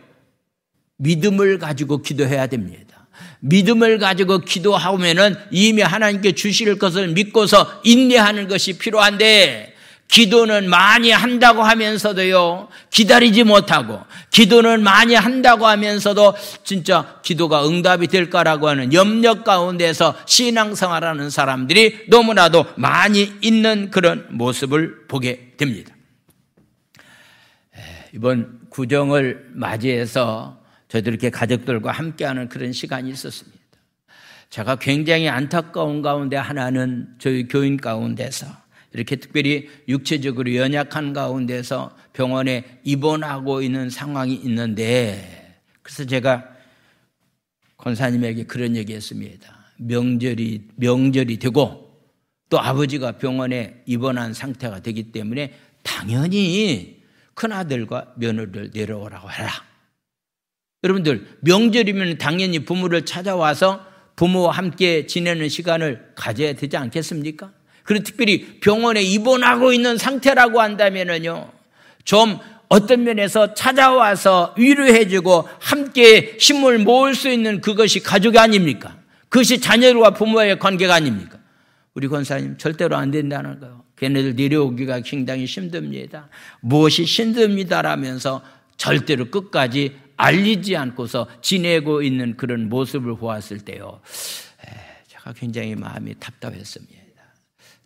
믿음을 가지고 기도해야 됩니다. 믿음을 가지고 기도하면은 이미 하나님께 주실 것을 믿고서 인내하는 것이 필요한데, 기도는 많이 한다고 하면서도요, 기다리지 못하고, 기도는 많이 한다고 하면서도 진짜 기도가 응답이 될까라고 하는 염려 가운데서 신앙생활하는 사람들이 너무나도 많이 있는 그런 모습을 보게 됩니다. 이번 구정을 맞이해서 저희들 이렇게 가족들과 함께하는 그런 시간이 있었습니다. 제가 굉장히 안타까운 가운데 하나는 저희 교인 가운데서 이렇게 특별히 육체적으로 연약한 가운데서 병원에 입원하고 있는 상황이 있는데, 그래서 제가 권사님에게 그런 얘기했습니다. 명절이 되고 또 아버지가 병원에 입원한 상태가 되기 때문에 당연히 큰아들과 며느리를 내려오라고 해라. 여러분들, 명절이면 당연히 부모를 찾아와서 부모와 함께 지내는 시간을 가져야 되지 않겠습니까? 그리고 특별히 병원에 입원하고 있는 상태라고 한다면은요, 좀 어떤 면에서 찾아와서 위로해주고 함께 힘을 모을 수 있는 그것이 가족이 아닙니까? 그것이 자녀와 부모의 관계가 아닙니까? 우리 권사님 절대로 안 된다는 거예요. 걔네들 내려오기가 굉장히 힘듭니다. 무엇이 힘듭니다라면서 절대로 끝까지 알리지 않고서 지내고 있는 그런 모습을 보았을 때요, 제가 굉장히 마음이 답답했습니다.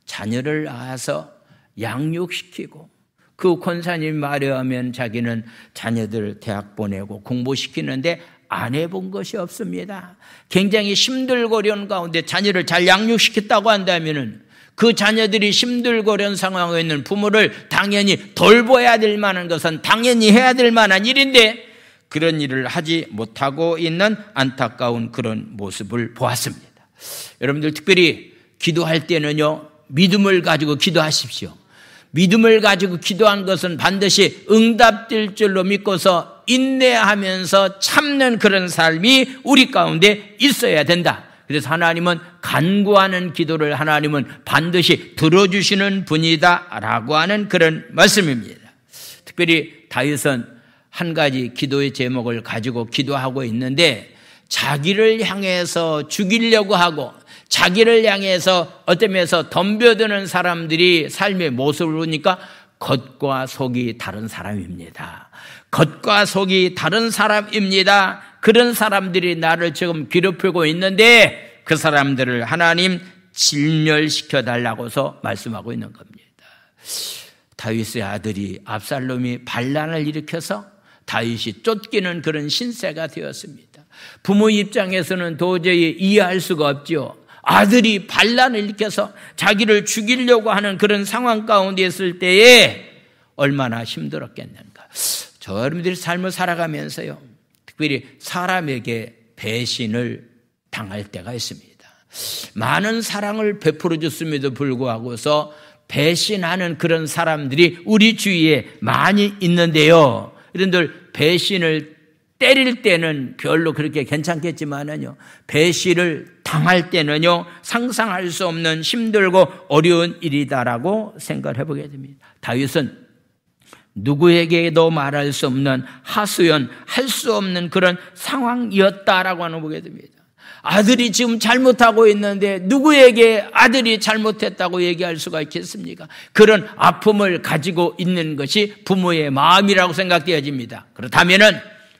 자녀를 낳아서 양육시키고, 그 권사님 말에 하면 자기는 자녀들 대학 보내고 공부시키는데 안 해본 것이 없습니다. 굉장히 힘들고 어려운 가운데 자녀를 잘 양육시켰다고 한다면은 그 자녀들이 힘들고 어려운 상황에 있는 부모를 당연히 돌봐야 될 만한 것은 당연히 해야 될 만한 일인데 그런 일을 하지 못하고 있는 안타까운 그런 모습을 보았습니다. 여러분들 특별히 기도할 때는요, 믿음을 가지고 기도하십시오. 믿음을 가지고 기도한 것은 반드시 응답될 줄로 믿고서 인내하면서 참는 그런 삶이 우리 가운데 있어야 된다. 그래서 하나님은 간구하는 기도를 하나님은 반드시 들어주시는 분이다라고 하는 그런 말씀입니다. 특별히 다윗은 한 가지 기도의 제목을 가지고 기도하고 있는데 자기를 향해서 죽이려고 하고 자기를 향해서 어떤 면에서 덤벼드는 사람들이 삶의 모습을 보니까 겉과 속이 다른 사람입니다. 겉과 속이 다른 사람입니다. 그런 사람들이 나를 지금 괴롭히고 있는데 그 사람들을 하나님 진멸시켜 달라고서 말씀하고 있는 겁니다. 다윗의 아들이 압살롬이 반란을 일으켜서 다윗이 쫓기는 그런 신세가 되었습니다. 부모 입장에서는 도저히 이해할 수가 없죠. 아들이 반란을 일으켜서 자기를 죽이려고 하는 그런 상황 가운데 있을 때에 얼마나 힘들었겠는가. 저 여러분들이 삶을 살아가면서요, 특별히 사람에게 배신을 당할 때가 있습니다. 많은 사랑을 베풀어 줬음에도 불구하고서 배신하는 그런 사람들이 우리 주위에 많이 있는데요. 여러분들 배신을 때릴 때는 별로 그렇게 괜찮겠지만은요, 배신을 당할 때는요, 상상할 수 없는 힘들고 어려운 일이다라고 생각을 해보게 됩니다. 다윗은 누구에게도 말할 수 없는 하소연, 할 수 없는 그런 상황이었다라고 하는 거 보게 됩니다. 아들이 지금 잘못하고 있는데 누구에게 아들이 잘못했다고 얘기할 수가 있겠습니까? 그런 아픔을 가지고 있는 것이 부모의 마음이라고 생각되어집니다. 그렇다면은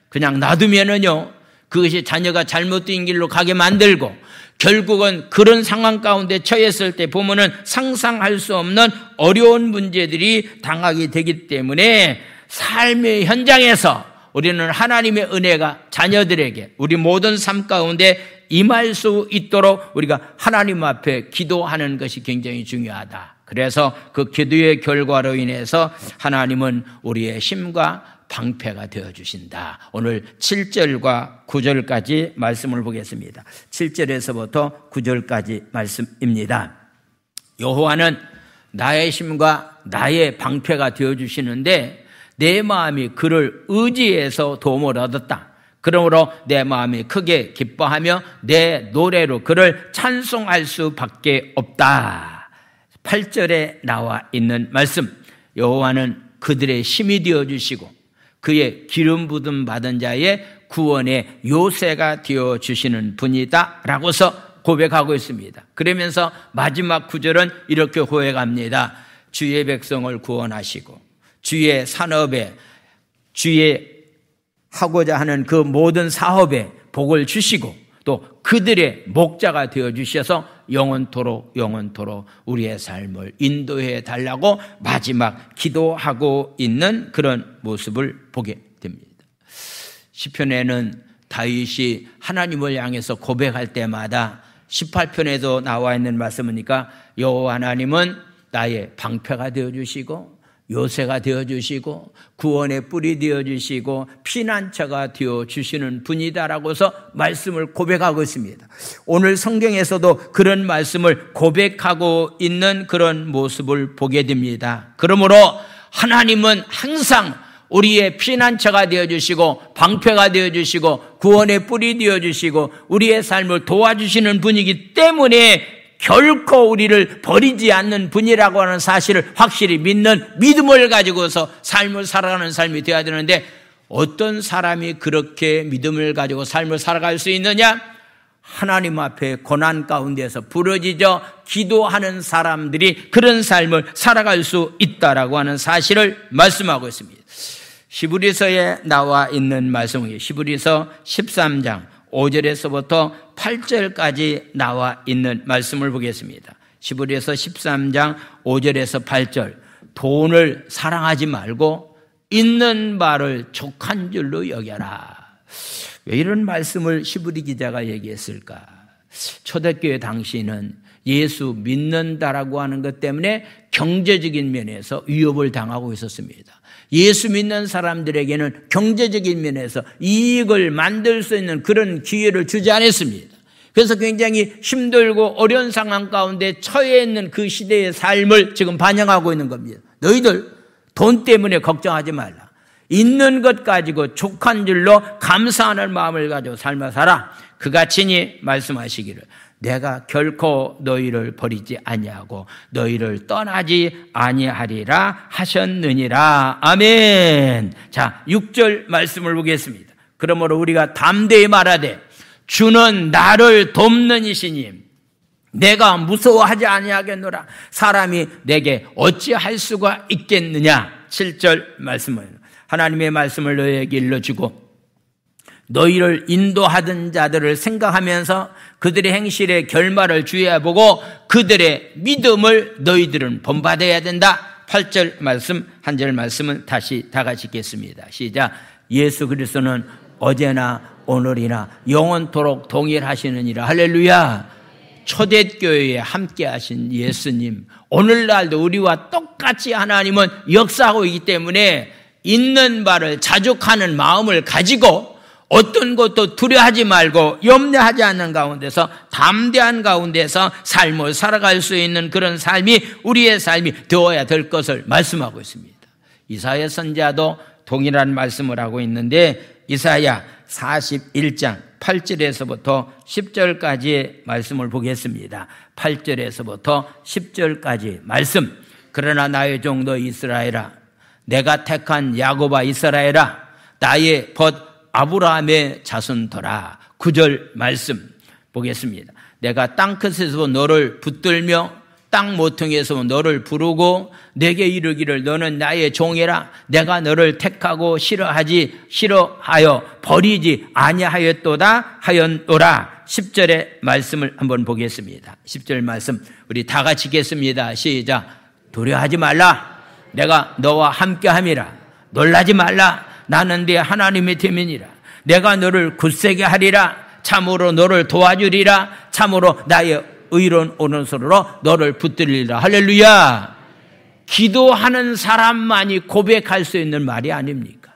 그냥 놔두면은요, 그것이 자녀가 잘못된 길로 가게 만들고 결국은 그런 상황 가운데 처했을 때 부모는 상상할 수 없는 어려운 문제들이 당하게 되기 때문에 삶의 현장에서 우리는 하나님의 은혜가 자녀들에게 우리 모든 삶 가운데 임할 수 있도록 우리가 하나님 앞에 기도하는 것이 굉장히 중요하다. 그래서 그 기도의 결과로 인해서 하나님은 우리의 힘과 방패가 되어주신다. 오늘 7절과 9절까지 말씀을 보겠습니다. 7절에서부터 9절까지 말씀입니다. 여호와는 나의 힘과 나의 방패가 되어주시는데 내 마음이 그를 의지해서 도움을 얻었다. 그러므로 내 마음이 크게 기뻐하며 내 노래로 그를 찬송할 수밖에 없다. 8절에 나와 있는 말씀, 여호와는 그들의 힘이 되어주시고 그의 기름 부음 받은 자의 구원의 요새가 되어주시는 분이다 라고서 고백하고 있습니다. 그러면서 마지막 구절은 이렇게 고백합니다. 주의 백성을 구원하시고 주의 산업에 주의 하고자 하는 그 모든 사업에 복을 주시고 또 그들의 목자가 되어주셔서 영원토록 우리의 삶을 인도해 달라고 마지막 기도하고 있는 그런 모습을 보게 됩니다. 시편에는 다윗이 하나님을 향해서 고백할 때마다 18편에도 나와 있는 말씀이니까 여호와 하나님은 나의 방패가 되어주시고 요새가 되어주시고 구원의 뿔이 되어주시고 피난처가 되어주시는 분이다라고서 말씀을 고백하고 있습니다. 오늘 성경에서도 그런 말씀을 고백하고 있는 그런 모습을 보게 됩니다. 그러므로 하나님은 항상 우리의 피난처가 되어주시고 방패가 되어주시고 구원의 뿔이 되어주시고 우리의 삶을 도와주시는 분이기 때문에 결코 우리를 버리지 않는 분이라고 하는 사실을 확실히 믿는 믿음을 가지고서 삶을 살아가는 삶이 되어야 되는데 어떤 사람이 그렇게 믿음을 가지고 삶을 살아갈 수 있느냐? 하나님 앞에 고난 가운데서 부르짖어 기도하는 사람들이 그런 삶을 살아갈 수 있다라고 하는 사실을 말씀하고 있습니다. 히브리서에 나와 있는 말씀이에요. 히브리서 13장 5절에서부터 8절까지 나와 있는 말씀을 보겠습니다. 히브리서 13장 5절에서 8절, 돈을 사랑하지 말고 있는 바를 족한 줄로 여겨라. 왜 이런 말씀을 히브리 기자가 얘기했을까? 초대교회 당시에는 예수 믿는다라고 하는 것 때문에 경제적인 면에서 위협을 당하고 있었습니다. 예수 믿는 사람들에게는 경제적인 면에서 이익을 만들 수 있는 그런 기회를 주지 않았습니다. 그래서 굉장히 힘들고 어려운 상황 가운데 처해 있는 그 시대의 삶을 지금 반영하고 있는 겁니다. 너희들 돈 때문에 걱정하지 말라. 있는 것 가지고 족한 줄로 감사하는 마음을 가지고 삶아 살아. 그가 친히 말씀하시기를 내가 결코 너희를 버리지 아니하고 너희를 떠나지 아니하리라 하셨느니라. 아멘. 자, 6절 말씀을 보겠습니다. 그러므로 우리가 담대히 말하되 주는 나를 돕는 이시니 내가 무서워하지 아니하겠노라. 사람이 내게 어찌할 수가 있겠느냐. 7절 말씀은 하나님의 말씀을 너희에게 일러주고 너희를 인도하던 자들을 생각하면서 그들의 행실의 결말을 주의해보고 그들의 믿음을 너희들은 본받아야 된다. 8절 말씀, 한 절 말씀은 다시 다 같이 읽겠습니다. 시작. 예수 그리스도는 어제나 오늘이나 영원토록 동일하시느니라. 할렐루야. 초대교회에 함께 하신 예수님, 오늘날도 우리와 똑같이 하나님은 역사하고 있기 때문에 있는 바를 자족하는 마음을 가지고 어떤 것도 두려워하지 말고 염려하지 않는 가운데서 담대한 가운데서 삶을 살아갈 수 있는 그런 삶이 우리의 삶이 되어야 될 것을 말씀하고 있습니다. 이사야 선지자도 동일한 말씀을 하고 있는데 이사야 41장 8절에서부터 10절까지의 말씀을 보겠습니다. 8절에서부터 10절까지 말씀. 그러나 나의 종도 이스라엘아, 내가 택한 야곱아 이스라엘아, 나의 벗 아브라함의 자손더라. 9절 말씀 보겠습니다. 내가 땅끝에서 너를 붙들며 땅 모퉁이에서 너를 부르고 내게 이르기를 너는 나의 종이라. 내가 너를 택하고 싫어하여 버리지 아니하였도다 하였노라. 10절의 말씀을 한번 보겠습니다. 10절 말씀 우리 다 같이 읽겠습니다. 시작. 두려워하지 말라. 내가 너와 함께함이라. 놀라지 말라. 나는 네 하나님의 됨이니라. 내가 너를 굳세게 하리라. 참으로 너를 도와주리라. 참으로 나의 의로운 오른손으로 너를 붙들리라. 할렐루야. 기도하는 사람만이 고백할 수 있는 말이 아닙니까?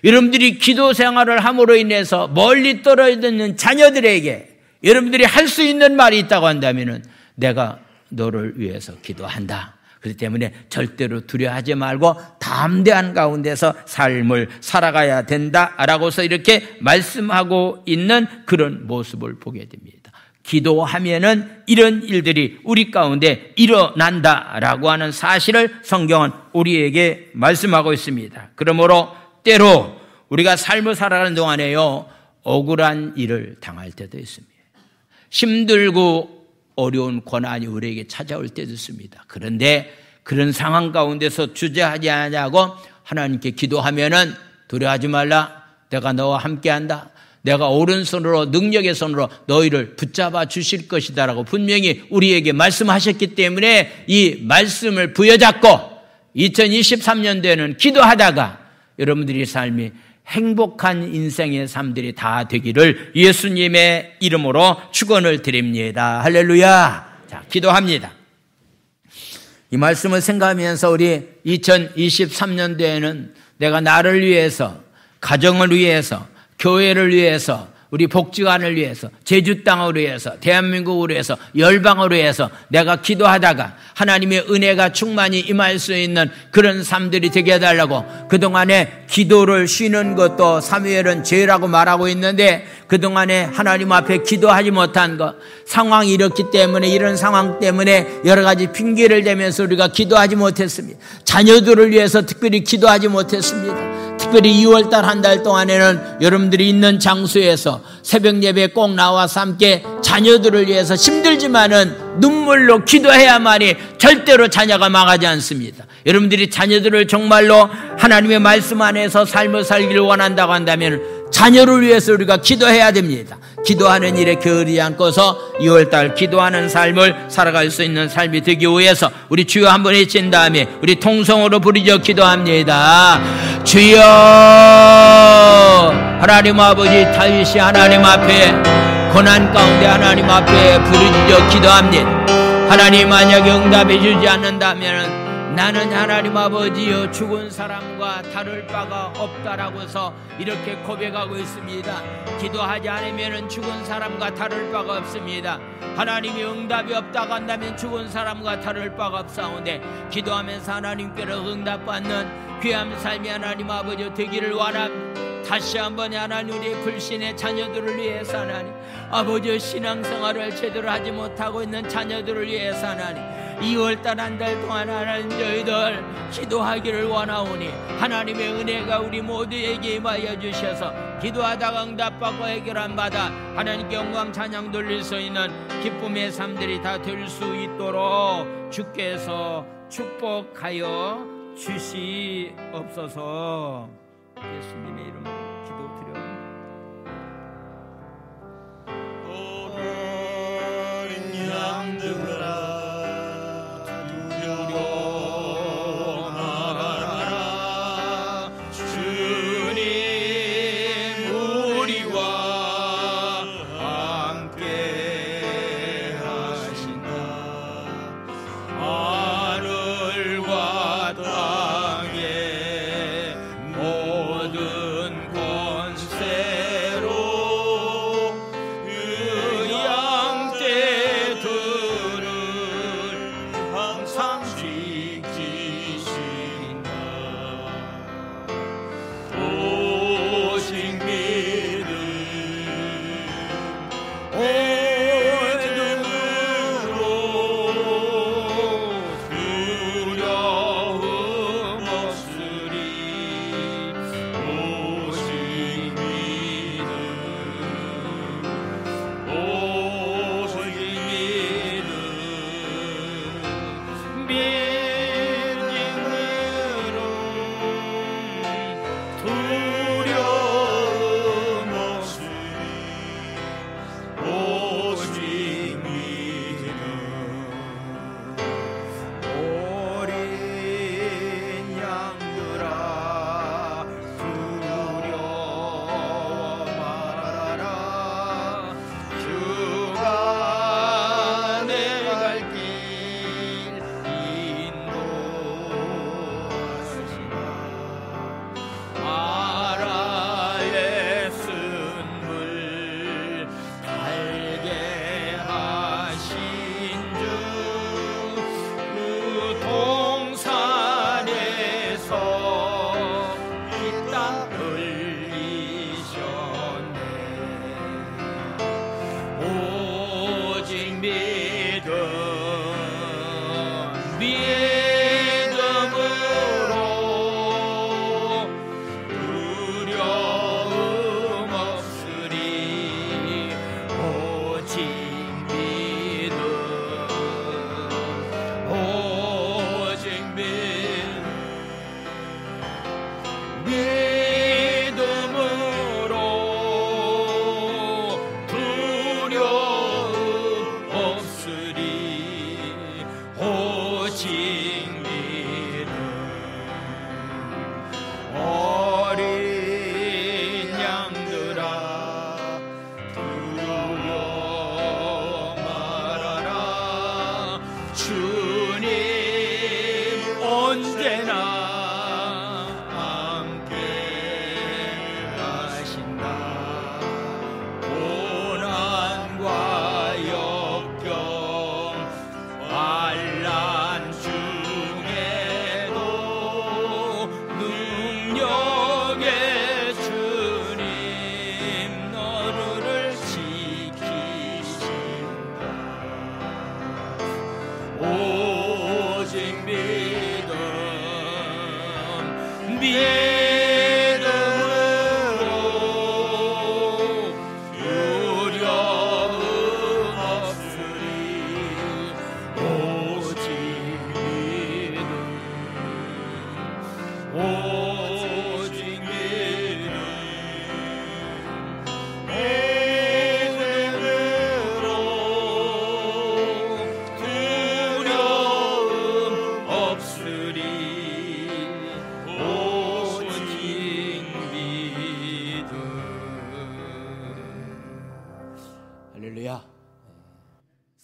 여러분들이 기도 생활을 함으로 인해서 멀리 떨어져 있는 자녀들에게 여러분들이 할 수 있는 말이 있다고 한다면 내가 너를 위해서 기도한다. 그렇기 때문에 절대로 두려워하지 말고 담대한 가운데서 삶을 살아가야 된다라고서 이렇게 말씀하고 있는 그런 모습을 보게 됩니다. 기도하면은 이런 일들이 우리 가운데 일어난다라고 하는 사실을 성경은 우리에게 말씀하고 있습니다. 그러므로 때로 우리가 삶을 살아가는 동안에요, 억울한 일을 당할 때도 있습니다. 힘들고 어려운 고난이 우리에게 찾아올 때도 있습니다. 그런데 그런 상황 가운데서 주저하지 않냐고 하나님께 기도하면은 두려워하지 말라. 내가 너와 함께한다. 내가 오른손으로 능력의 손으로 너희를 붙잡아 주실 것이다라고 분명히 우리에게 말씀하셨기 때문에 이 말씀을 부여잡고 2023년도에는 기도하다가 여러분들의 삶이 행복한 인생의 삶들이 다 되기를 예수님의 이름으로 축원을 드립니다. 할렐루야. 자, 기도합니다. 이 말씀을 생각하면서 우리 2023년도에는 내가 나를 위해서, 가정을 위해서, 교회를 위해서, 우리 복지관을 위해서, 제주 땅을 위해서, 대한민국을 위해서, 열방을 위해서 내가 기도하다가 하나님의 은혜가 충만히 임할 수 있는 그런 삶들이 되게 해달라고, 그동안에 기도를 쉬는 것도 사무엘은 죄라고 말하고 있는데 그동안에 하나님 앞에 기도하지 못한 것, 상황이 이렇기 때문에, 이런 상황 때문에 여러 가지 핑계를 대면서 우리가 기도하지 못했습니다. 자녀들을 위해서 특별히 기도하지 못했습니다. 특별히 2월달 한 달 동안에는 여러분들이 있는 장소에서 새벽 예배에 꼭 나와서 함께 자녀들을 위해서 힘들지만은 눈물로 기도해야만이 절대로 자녀가 망하지 않습니다. 여러분들이 자녀들을 정말로 하나님의 말씀 안에서 삶을 살기를 원한다고 한다면 자녀를 위해서 우리가 기도해야 됩니다. 기도하는 일에 게으르지 않고서 2월달 기도하는 삶을 살아갈 수 있는 삶이 되기 위해서 우리 주여 한번 외친 다음에 우리 통성으로 부르짖어 기도합니다. 주여. 하나님 아버지, 다윗이 하나님 앞에 고난 가운데 하나님 앞에 부르짖어 기도합니다. 하나님 만약에 응답해 주지 않는다면 나는 하나님 아버지여 죽은 사람과 다를 바가 없다라고서 이렇게 고백하고 있습니다. 기도하지 않으면 죽은 사람과 다를 바가 없습니다. 하나님이 응답이 없다고 한다면 죽은 사람과 다를 바가 없사오니 기도하면서 하나님께로 응답받는 귀한 삶이 하나님 아버지 되기를 원합니다. 다시 한번 하나님 우리의 불신의 자녀들을 위해서 하나님 아버지 신앙생활을 제대로 하지 못하고 있는 자녀들을 위해서 하나님 2월달 한 달 동안 하나님 저희들 기도하기를 원하오니 하나님의 은혜가 우리 모두에게 임하여 주셔서 기도하다가 응답받고 해결한 바다 하나님께 영광 찬양 돌릴 수 있는 기쁨의 삶들이 다 될 수 있도록 주께서 축복하여 주시옵소서. 예수님의 이름으로 기도드려요. 어린 양들아 두려워 말아라. 주님 우리와 함께 하신다. 하늘과 땅에 모든 권세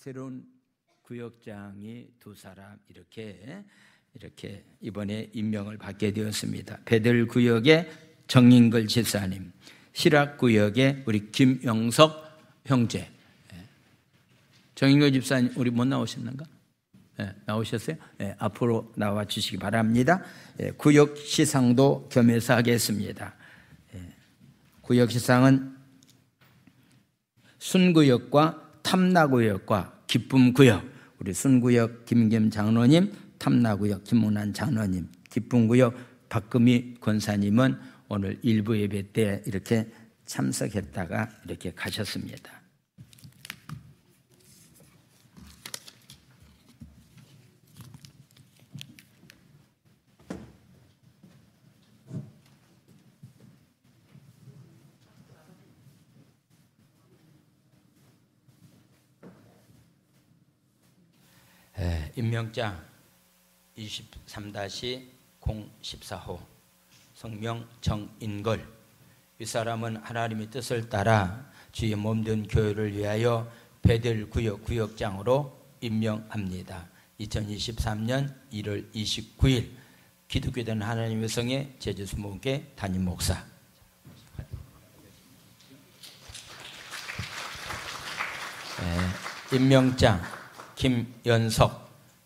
새로운 구역장이 두 사람 이렇게 이번에 임명을 받게 되었습니다. 베델 구역의 정인걸 집사님, 시락 구역의 우리 김영석 형제. 정인걸 집사님 우리 못 나오셨는가? 나오셨어요? 앞으로 나와 주시기 바랍니다. 구역 시상도 겸해서 하겠습니다. 구역 시상은 순구역과 탐나구역과 기쁨구역, 우리 순구역 김겸 장로님, 탐나구역 김문환 장로님, 기쁨구역 박금희 권사님은 오늘 일부 예배 때 이렇게 참석했다가 이렇게 가셨습니다. 임명장 23-014호 성명 정인걸. 이 사람은 하나님의 뜻을 따라 주의 몸된 교회를 위하여 베델 구역 구역장으로 임명합니다. 2023년 1월 29일 기독교된 하나님의 성의 제주수목회 담임 목사. 임명장 김연석.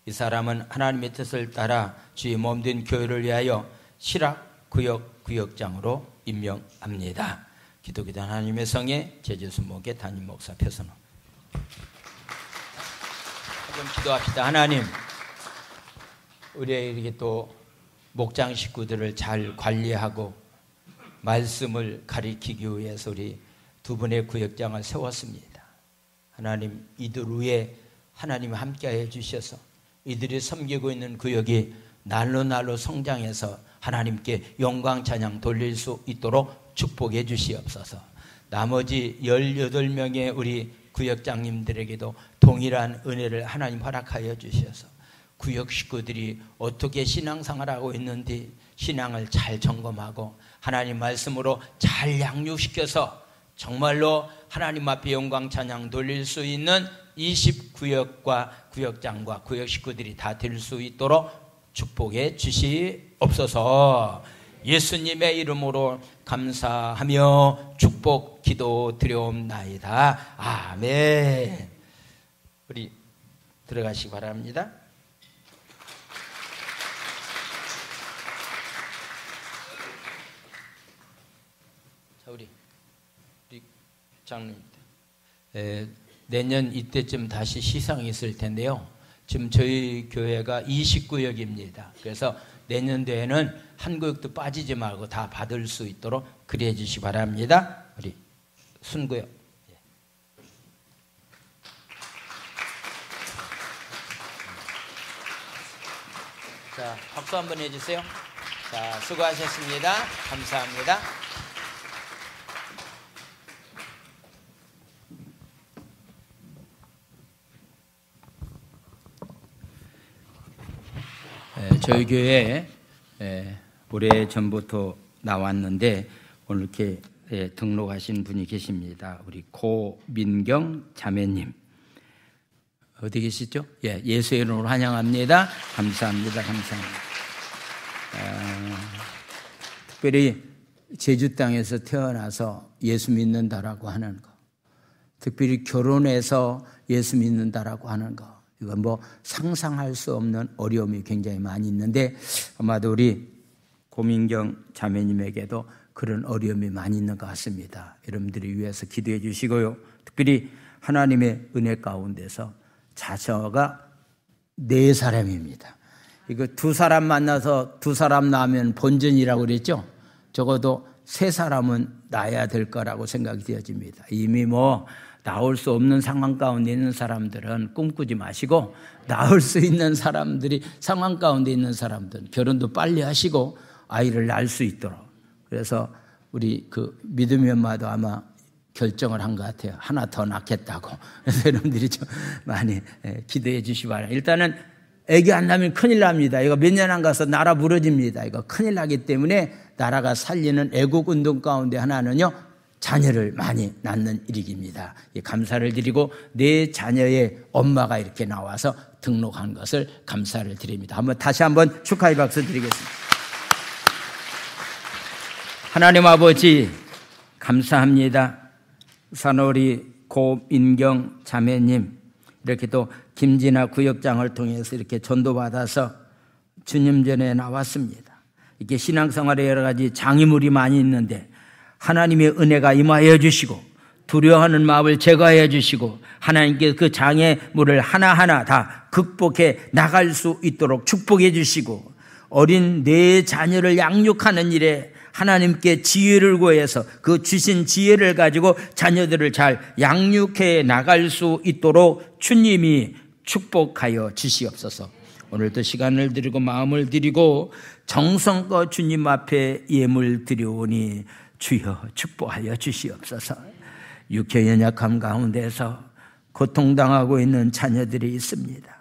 이 사람은 하나님의 뜻을 따라 주의 몸된 교회를 위하여 시락 구역 구역장으로 임명합니다. 기독교된 하나님의 성의 제주수목회 담임 목사 표선호. 좀 기도합시다. 하나님, 우리에게 또 목장 식구들을 잘 관리하고 말씀을 가리키기 위해서 우리 두 분의 구역장을 세웠습니다. 하나님, 이들 위에 하나님 함께해 주셔서 이들이 섬기고 있는 구역이 날로 성장해서 하나님께 영광 찬양 돌릴 수 있도록 축복해 주시옵소서. 나머지 18명의 우리 구역장님들에게도 동일한 은혜를 하나님 허락하여 주셔서 구역 식구들이 어떻게 신앙생활을 하고 있는지 신앙을 잘 점검하고 하나님 말씀으로 잘 양육시켜서 정말로 하나님 앞에 영광 찬양 돌릴 수 있는 20구역과 구역장과 구역 식구들이 다 될 수 있도록 축복해 주시옵소서. 예수님의 이름으로 감사하며 축복 기도 드려옵나이다. 아멘. 우리 들어가시기 바랍니다. 자, 우리 장로님, 내년 이때쯤 다시 시상이 있을 텐데요. 지금 저희 교회가 29구역입니다. 그래서 내년도에는 한 구역도 빠지지 말고 다 받을 수 있도록 그래 주시기 바랍니다. 우리 순구역. 자, 박수 한번 해주세요. 자, 수고하셨습니다. 감사합니다. 저희 교회에 오래전부터 나왔는데 오늘 이렇게 등록하신 분이 계십니다. 우리 고민경 자매님. 어디 계시죠? 예수의 이름으로 환영합니다. 감사합니다. 감사합니다. 특별히 제주 땅에서 태어나서 예수 믿는다라고 하는 거, 특별히 결혼해서 예수 믿는다라고 하는 거, 이건 뭐 상상할 수 없는 어려움이 굉장히 많이 있는데 아마도 우리 고민경 자매님에게도 그런 어려움이 많이 있는 것 같습니다. 여러분들이 위해서 기도해 주시고요. 특별히 하나님의 은혜 가운데서 자녀가 4사람입니다. 이거 2사람 만나서 2사람 낳으면 본전이라고 그랬죠. 적어도 3사람은 낳아야 될 거라고 생각이 되어집니다. 이미 뭐 나올 수 없는 상황 가운데 있는 사람들은 꿈꾸지 마시고, 나올 수 있는 사람들이 상황 가운데 있는 사람들은 결혼도 빨리 하시고 아이를 낳을 수 있도록. 그래서 우리 그 믿음의 엄마도 아마 결정을 한 것 같아요. 하나 더 낳겠다고. 그래서 여러분들이 좀 많이 기도해 주시기 바랍니다. 일단은 애기 안 낳으면 큰일 납니다. 이거 몇 년 안 가서 나라 무너집니다. 이거 큰일 나기 때문에 나라가 살리는 애국 운동 가운데 하나는요, 자녀를 많이 낳는 일입니다. 감사를 드리고 내 자녀의 엄마가 이렇게 나와서 등록한 것을 감사를 드립니다. 다시 한번 축하의 박수 드리겠습니다. 하나님 아버지 감사합니다. 산오리 고민경 자매님, 이렇게 또 김진아 구역장을 통해서 이렇게 전도받아서 주님 전에 나왔습니다. 이렇게 신앙생활에 여러 가지 장애물이 많이 있는데 하나님의 은혜가 임하여 주시고 두려워하는 마음을 제거해 주시고 하나님께 그 장애물을 하나하나 다 극복해 나갈 수 있도록 축복해 주시고 어린 내 자녀를 양육하는 일에 하나님께 지혜를 구해서 그 주신 지혜를 가지고 자녀들을 잘 양육해 나갈 수 있도록 주님이 축복하여 주시옵소서. 오늘도 시간을 드리고 마음을 드리고 정성껏 주님 앞에 예물 드려오니 주여 축복하여 주시옵소서. 육체 연약함 가운데서 고통당하고 있는 자녀들이 있습니다.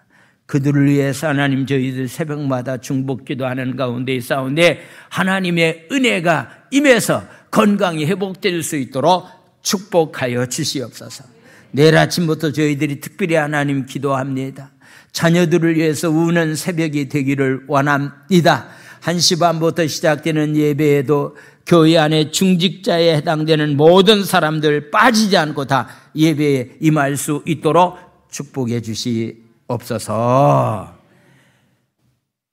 그들을 위해서 하나님 저희들 새벽마다 중복기도하는 가운데 있사온데 하나님의 은혜가 임해서 건강이 회복될 수 있도록 축복하여 주시옵소서. 내일 아침부터 저희들이 특별히 하나님 기도합니다. 자녀들을 위해서 우는 새벽이 되기를 원합니다. 1시 반부터 시작되는 예배에도 교회 안에 중직자에 해당되는 모든 사람들 빠지지 않고 다 예배에 임할 수 있도록 축복해 주시옵소서.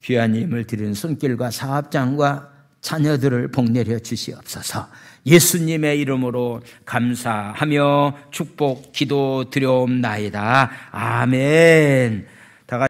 귀한 힘을 드리는 손길과 사업장과 자녀들을 복내려 주시옵소서. 예수님의 이름으로 감사하며 축복 기도 드려옵나이다. 아멘.